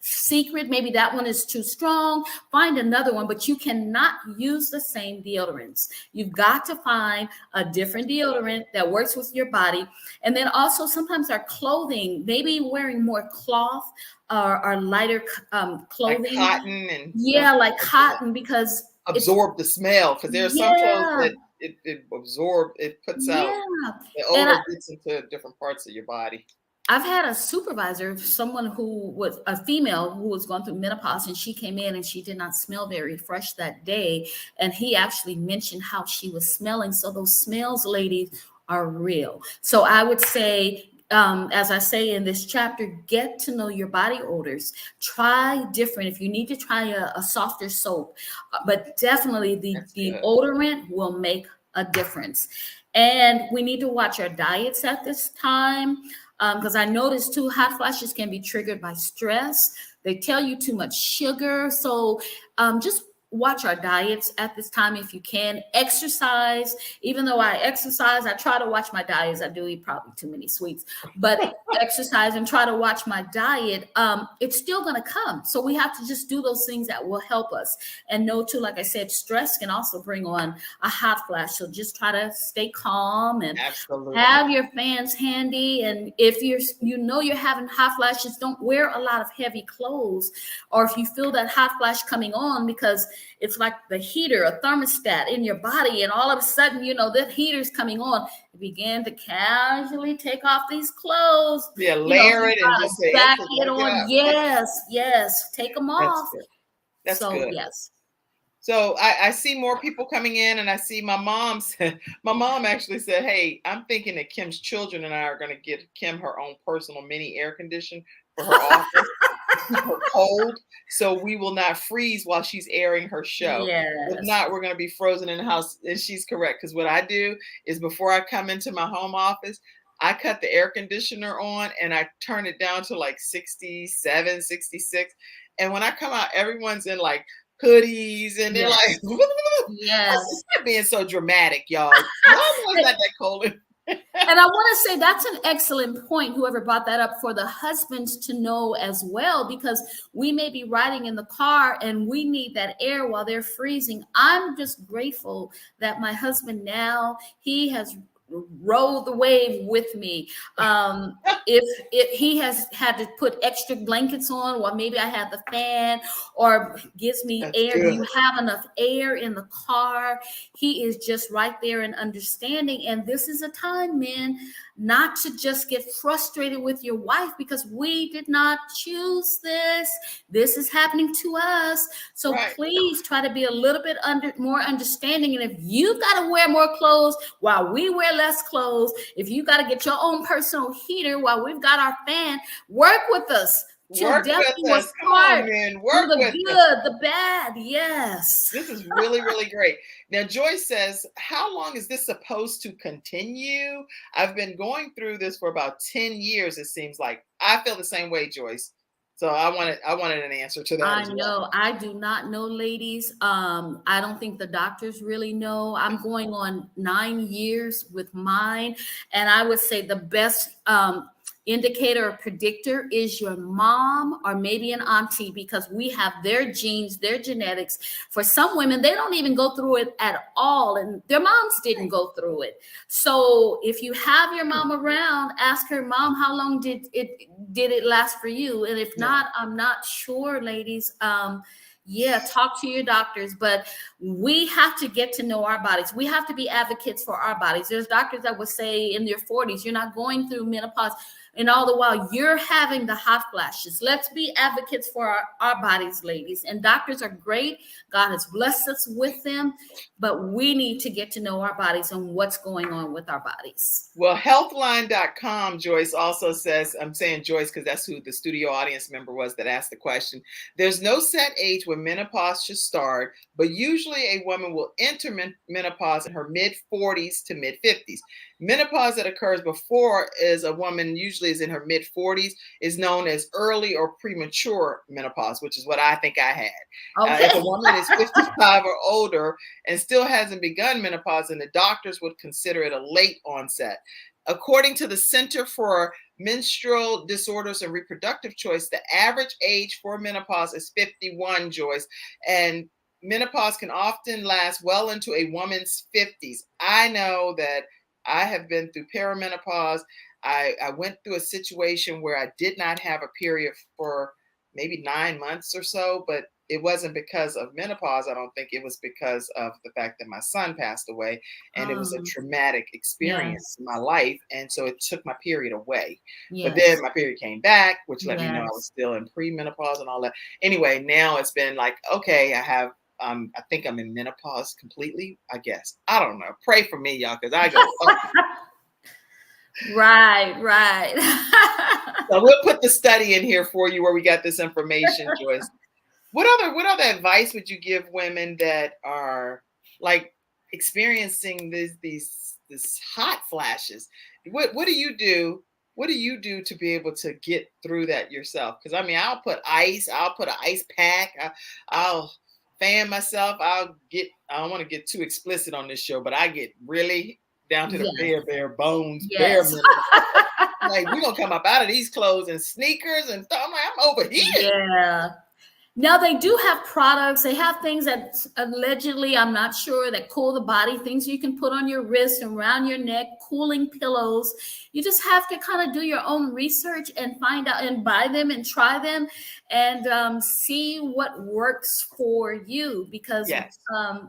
Secret, maybe that one is too strong. Find another one, but you cannot use the same deodorants. You've got to find a different deodorant that works with your body. And then also sometimes our clothing, maybe wearing more cloth or lighter clothing. Like cotton and like cotton, because absorb the smell, because there are some clothes that it absorbs, it puts out, the odor gets into different parts of your body. I've had a supervisor, someone who was a female who was going through menopause, and she came in and she did not smell very fresh that day. And he actually mentioned how she was smelling. So those smells, ladies, are real. So I would say, as I say in this chapter, get to know your body odors. Try different. If you need to try a softer soap, but definitely the deodorant will make a difference. And we need to watch our diets at this time. Because I noticed too, hot flashes can be triggered by stress. They tell you too much sugar. So just watch our diets at this time if you can. Exercise. Even though I exercise, I try to watch my diets. I do eat probably too many sweets, but exercise and try to watch my diet. It's still going to come. So we have to just do those things that will help us. And know too, like I said, stress can also bring on a hot flash. So just try to stay calm and have your fans handy. And if you're having hot flashes, don't wear a lot of heavy clothes. Or if you feel that hot flash coming on, because it's like the heater, a thermostat in your body, and all of a sudden, that heater's coming on. You begin to casually take off these clothes. Yeah, layer it and just say, back it on. Yes, take them off. That's good. Yes. So I see more people coming in, and I see my mom actually said, hey, I'm thinking that Kim's children and I are going to get Kim her own personal mini air conditioner for her office. Her cold, so we will not freeze while she's airing her show. If not, we're going to be frozen in the house. And she's correct, because what I do is before I come into my home office, I cut the air conditioner on and I turn it down to like 67, 66. And when I come out, everyone's in like hoodies and they're like, it's not being so dramatic, y'all. It's not that cold. And I want to say that's an excellent point, whoever brought that up, for the husbands to know as well, because we may be riding in the car and we need that air while they're freezing. I'm just grateful that my husband now, he has rode the wave with me. If he has had to put extra blankets on, well, maybe I have the fan, or gives me air. Do you have enough air in the car? He is just right there and understanding. And this is a time, men, not to just get frustrated with your wife, because we did not choose this. This is happening to us. So please try to be a little bit more understanding. And if you've got to wear more clothes while we wear less clothes, if you got to get your own personal heater while we've got our fan, work with us. Work with us. Come on, man. Work with us. The good, the bad. Yes. This is really, really great. Now, Joyce says, how long is this supposed to continue? I've been going through this for about 10 years, it seems like. I feel the same way, Joyce. So I wanted an answer to that. I know. I do not know, ladies. I don't think the doctors really know. I'm going on 9 years with mine. And I would say the best, indicator or predictor is your mom or maybe an auntie, because we have their genes, their genetics. For some women, they don't even go through it at all, and their moms didn't go through it. So if you have your mom around, ask her, Mom, how long did it last for you? And if not, I'm not sure, ladies. Yeah, talk to your doctors, but we have to get to know our bodies. We have to be advocates for our bodies. There's doctors that would say in your 40s, you're not going through menopause, and all the while you're having the hot flashes. Let's be advocates for our bodies, ladies. And doctors are great. God has blessed us with them, but we need to get to know our bodies and what's going on with our bodies. Well, healthline.com, Joyce also says, I'm saying Joyce because that's who the studio audience member was that asked the question. There's no set age when menopause should start, but usually a woman will enter menopause in her mid-40s to mid-50s. Menopause that occurs before is a woman usually is in her mid-40s is known as early or premature menopause, which is what I think I had. Okay. If a woman is 55 or older and still hasn't begun menopause, then the doctors would consider it a late onset. According to the Center for Menstrual Disorders and Reproductive Choice, the average age for menopause is 51, Joyce, and menopause can often last well into a woman's 50s. I know that I have been through perimenopause. I went through a situation where I did not have a period for maybe 9 months or so, but it wasn't because of menopause. I don't think it was because of the fact that my son passed away, and it was a traumatic experience in my life. And so it took my period away. But then my period came back, which let me know I was still in premenopause and all that. Anyway, now it's been like, okay, I think I'm in menopause completely, I guess. I don't know. Pray for me, y'all, because I go, Right. So we'll put the study in here for you where we got this information, Joyce. What other advice would you give women that are like experiencing this hot flashes? What do you do? What do you do to be able to get through that yourself? Because I mean, I'll put an ice pack. I'll fan myself. I don't want to get too explicit on this show, but I get really down to the bare bones, bare minimum. Like, we're gonna come up out of these clothes and sneakers and stuff. I'm like, I'm over here. Yeah. Now they do have products. They have things that allegedly, I'm not sure, that cool the body, things you can put on your wrist and around your neck, cooling pillows. You just have to kind of do your own research and find out and buy them and try them and see what works for you, because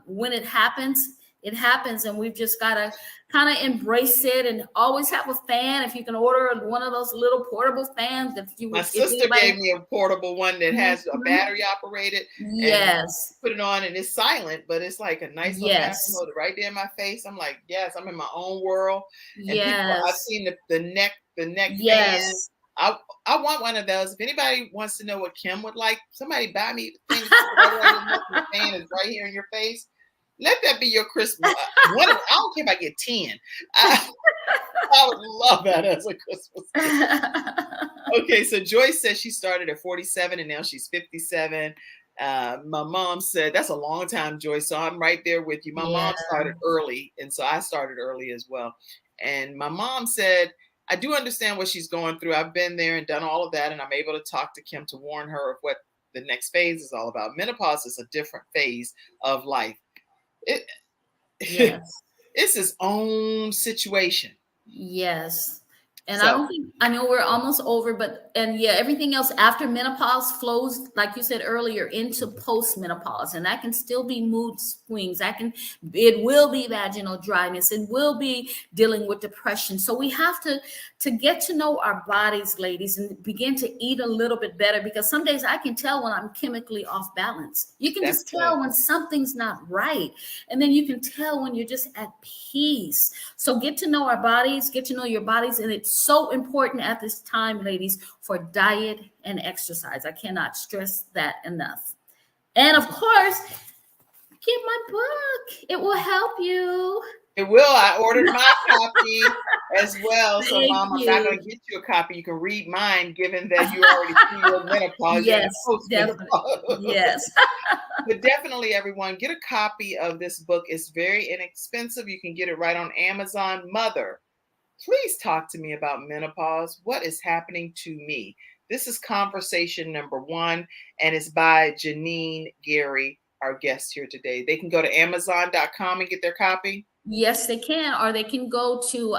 when it happens, and we've just got to kind of embrace it and always have a fan. If you can order one of those little portable fans. My sister gave me a portable one that has a battery operated. Yes. Put it on and it's silent, but it's like a nice little battery mode right there in my face. I'm like, yes, I'm in my own world. And people, I've seen the neck fan. I want one of those. If anybody wants to know what Kim would like, somebody buy me the thing. The fan is right here in your face. Let that be your Christmas. I don't care if I get 10. I would love that as a Christmas gift. Okay, so Joyce says she started at 47 and now she's 57. My mom said, that's a long time, Joyce. So I'm right there with you. My mom started early, and so I started early as well. And my mom said, I do understand what she's going through. I've been there and done all of that, and I'm able to talk to Kim to warn her of what the next phase is all about. Menopause is a different phase of life. It's its own situation. Yes. And I know we're almost over, but everything else after menopause flows, like you said earlier, into post-menopause. And that can still be mood swings. It will be vaginal dryness. It will be dealing with depression. So we have to get to know our bodies, ladies, and begin to eat a little bit better, because some days I can tell when I'm chemically off balance. You can just tell when something's not right. And then you can tell when you're just at peace. So get to know our bodies, get to know your bodies. And it's so important at this time, ladies, for diet and exercise. I cannot stress that enough. And of course, get my book. It will help you. It will. I ordered my copy as well. So, Mom, I'm not going to get you a copy. You can read mine, given that you already see your menopause. Yes, definitely. Yes. But definitely, everyone, get a copy of this book. It's very inexpensive. You can get it right on Amazon. Mother, please talk to me about menopause. What is happening to me? This is conversation number 1, and it's by Janine Gary, our guest here today. They can go to Amazon.com and get their copy. Yes, they can, or they can go to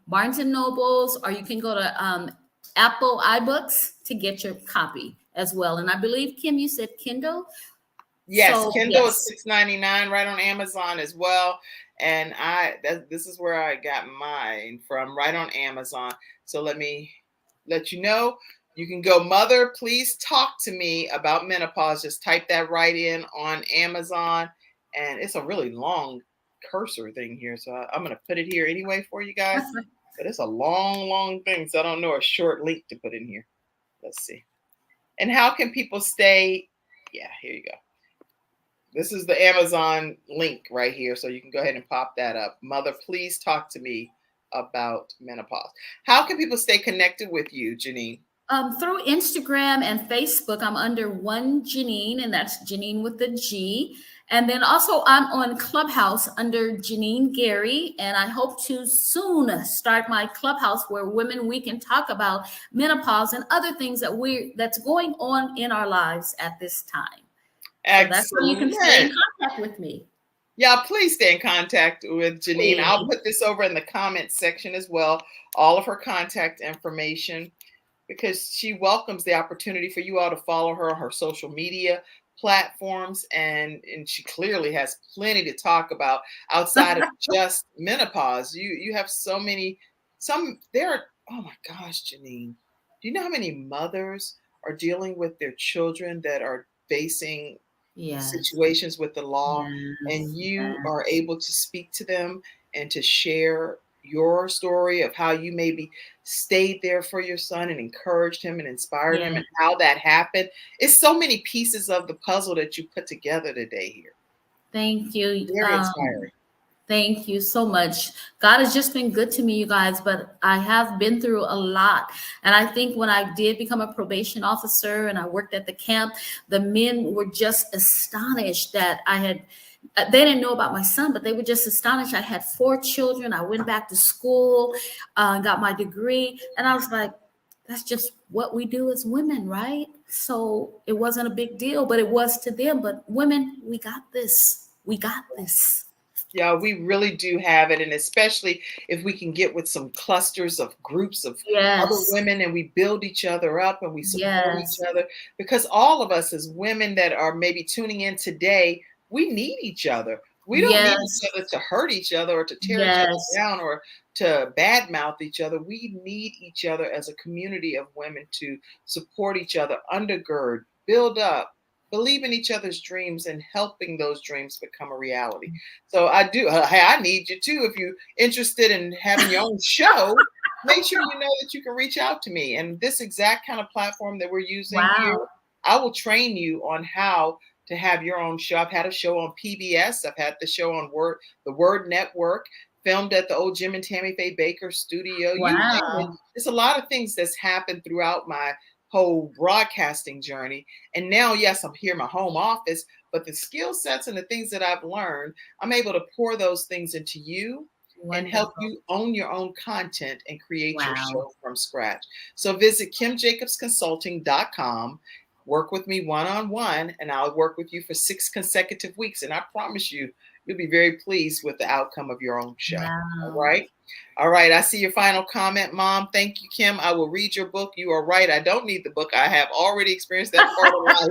Barnes and Nobles, or you can go to Apple iBooks to get your copy as well. And I believe, Kim, you said Kindle. Yes, So, Kindle yes. is $6.99 right on Amazon as well. And this is where I got mine from, right on Amazon. So let me let you know. You can go, Mother, please talk to me about menopause. Just type that right in on Amazon. And it's a really long cursor thing here. So I'm going to put it here anyway for you guys. But it's a long, long thing. So I don't know a short link to put in here. Let's see. And how can people stay? Yeah, here you go. This is the Amazon link right here. So you can go ahead and pop that up. Mother, please talk to me about menopause. How can people stay connected with you, Janine? Through Instagram and Facebook, I'm under one Janine, and that's Janine with the G. And then also I'm on Clubhouse under Janine Gary, and I hope to soon start my Clubhouse where we can talk about menopause and other things that's going on in our lives at this time. So that's how you can stay in contact with me. Yeah, please stay in contact with Janine. Please. I'll put this over in the comment section as well, all of her contact information, because she welcomes the opportunity for you all to follow her on her social media platforms. And she clearly has plenty to talk about outside of just menopause. You have oh my gosh, Janine, do you know how many mothers are dealing with their children that are facing situations with the law, and you are able to speak to them and to share your story of how you maybe stayed there for your son and encouraged him and inspired him, and how that happened. It's so many pieces of the puzzle that you put together today here. Thank you. Very inspiring. Thank you so much. God has just been good to me, you guys, but I have been through a lot. And I think when I did become a probation officer and I worked at the camp, the men were just astonished that they didn't know about my son, but they were just astonished. I had 4 children. I went back to school, got my degree. And I was like, that's just what we do as women, right? So it wasn't a big deal, but it was to them. But women, we got this. We got this. Yeah, we really do have it. And especially if we can get with some clusters of groups of other women, and we build each other up and we support each other, because all of us as women that are maybe tuning in today, we need each other. We don't need each other to hurt each other or to tear each other down or to badmouth each other. We need each other as a community of women to support each other, undergird, build up, believe in each other's dreams, and helping those dreams become a reality. So I need you too. If you're interested in having your own show, make sure you know that you can reach out to me. And this exact kind of platform that we're using here, I will train you on how to have your own show. I've had a show on PBS. I've had the show on the Word Network, filmed at the old Jim and Tammy Faye Baker studio. There's a lot of things that's happened throughout my whole broadcasting journey. And now, yes, I'm here in my home office, but the skill sets and the things that I've learned, I'm able to pour those things into you and help you own your own content and create your show from scratch. So visit KimJacobsConsulting.com, work with me one-on-one, and I'll work with you for 6 consecutive weeks. And I promise you'll be very pleased with the outcome of your own show. All right. All right. I see your final comment, Mom. Thank you, Kim. I will read your book. You are right. I don't need the book. I have already experienced that part of life.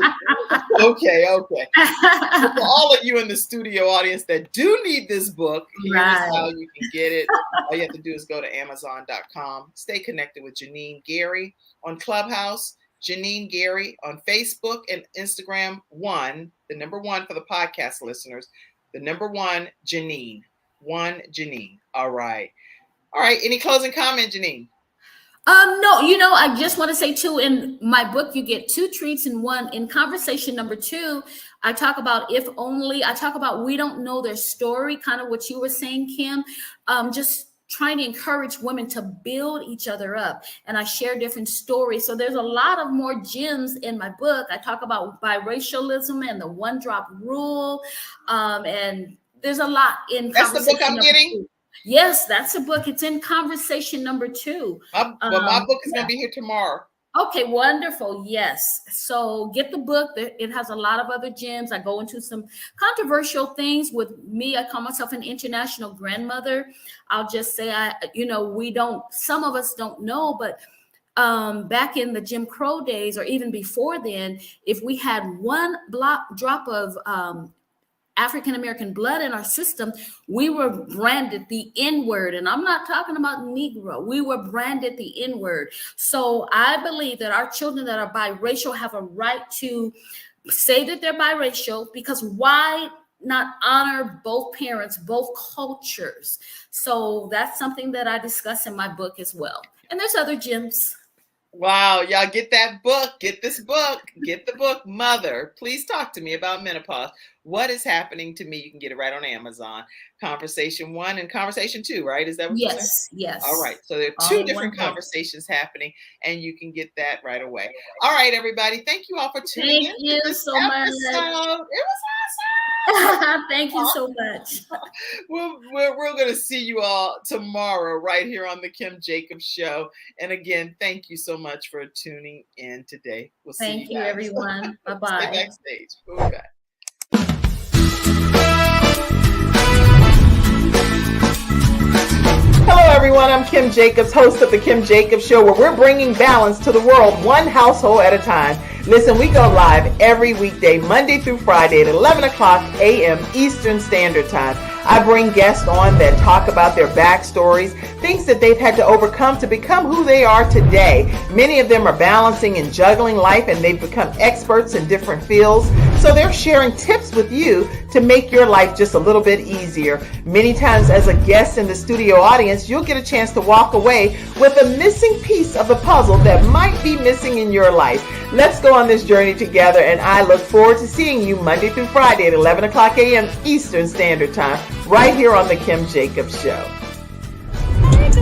Okay. For all of you in the studio audience that do need this book, here's how you can get it. All you have to do is go to Amazon.com. Stay connected with Janine Gary on Clubhouse, Janine Gary on Facebook and Instagram. The number 1 for the podcast listeners. The number 1, Janine. 1 Janine. All right. Any closing comment, Janine? No, I just want to say too, in my book, you get 2 treats in one. In conversation number 2, I talk about we don't know their story, kind of what you were saying, Kim. Just trying to encourage women to build each other up. And I share different stories. So there's a lot of more gems in my book. I talk about biracialism and the 1-drop rule. And there's a lot in That's the book I'm getting. Yes, that's a book. It's in conversation number 2. My book is going to be here tomorrow. Okay, wonderful. Yes. So get the book. It has a lot of other gems. I go into some controversial things. With me, I call myself an international grandmother. I'll just say, some of us don't know, but back in the Jim Crow days, or even before then, if we had one drop of African-American blood in our system, we were branded the N-word. And I'm not talking about Negro. We were branded the N-word. So I believe that our children that are biracial have a right to say that they're biracial, because why not honor both parents, both cultures? So that's something that I discuss in my book as well. And there's other gems. Wow, y'all get that book, get this book, get the book, Mother. Please talk to me about menopause. What is happening to me? You can get it right on Amazon. Conversation 1 and Conversation 2, right? Is that what you're saying? Yes. All right. So there are 2 different conversations happening, and you can get that right away. All right, everybody. Thank you all for tuning in. Thank you so much. It was awesome. Thank you so much. We're going to see you all tomorrow right here on the Kim Jacobs Show. And again, thank you so much for tuning in today. We'll see you guys. Thank you, everyone. Bye-bye. Stay backstage. Okay. Hello, everyone. I'm Kim Jacobs, host of the Kim Jacobs Show, where we're bringing balance to the world, one household at a time. Listen, we go live every weekday, Monday through Friday at 11 o'clock a.m. Eastern Standard Time. I bring guests on that talk about their backstories, things that they've had to overcome to become who they are today. Many of them are balancing and juggling life, and they've become experts in different fields. So they're sharing tips with you to make your life just a little bit easier. Many times as a guest in the studio audience, you'll get a chance to walk away with a missing piece of the puzzle that might be missing in your life. Let's go on this journey together, and I look forward to seeing you Monday through Friday at 11 o'clock a.m. Eastern Standard Time, right here on the Kim Jacobs Show.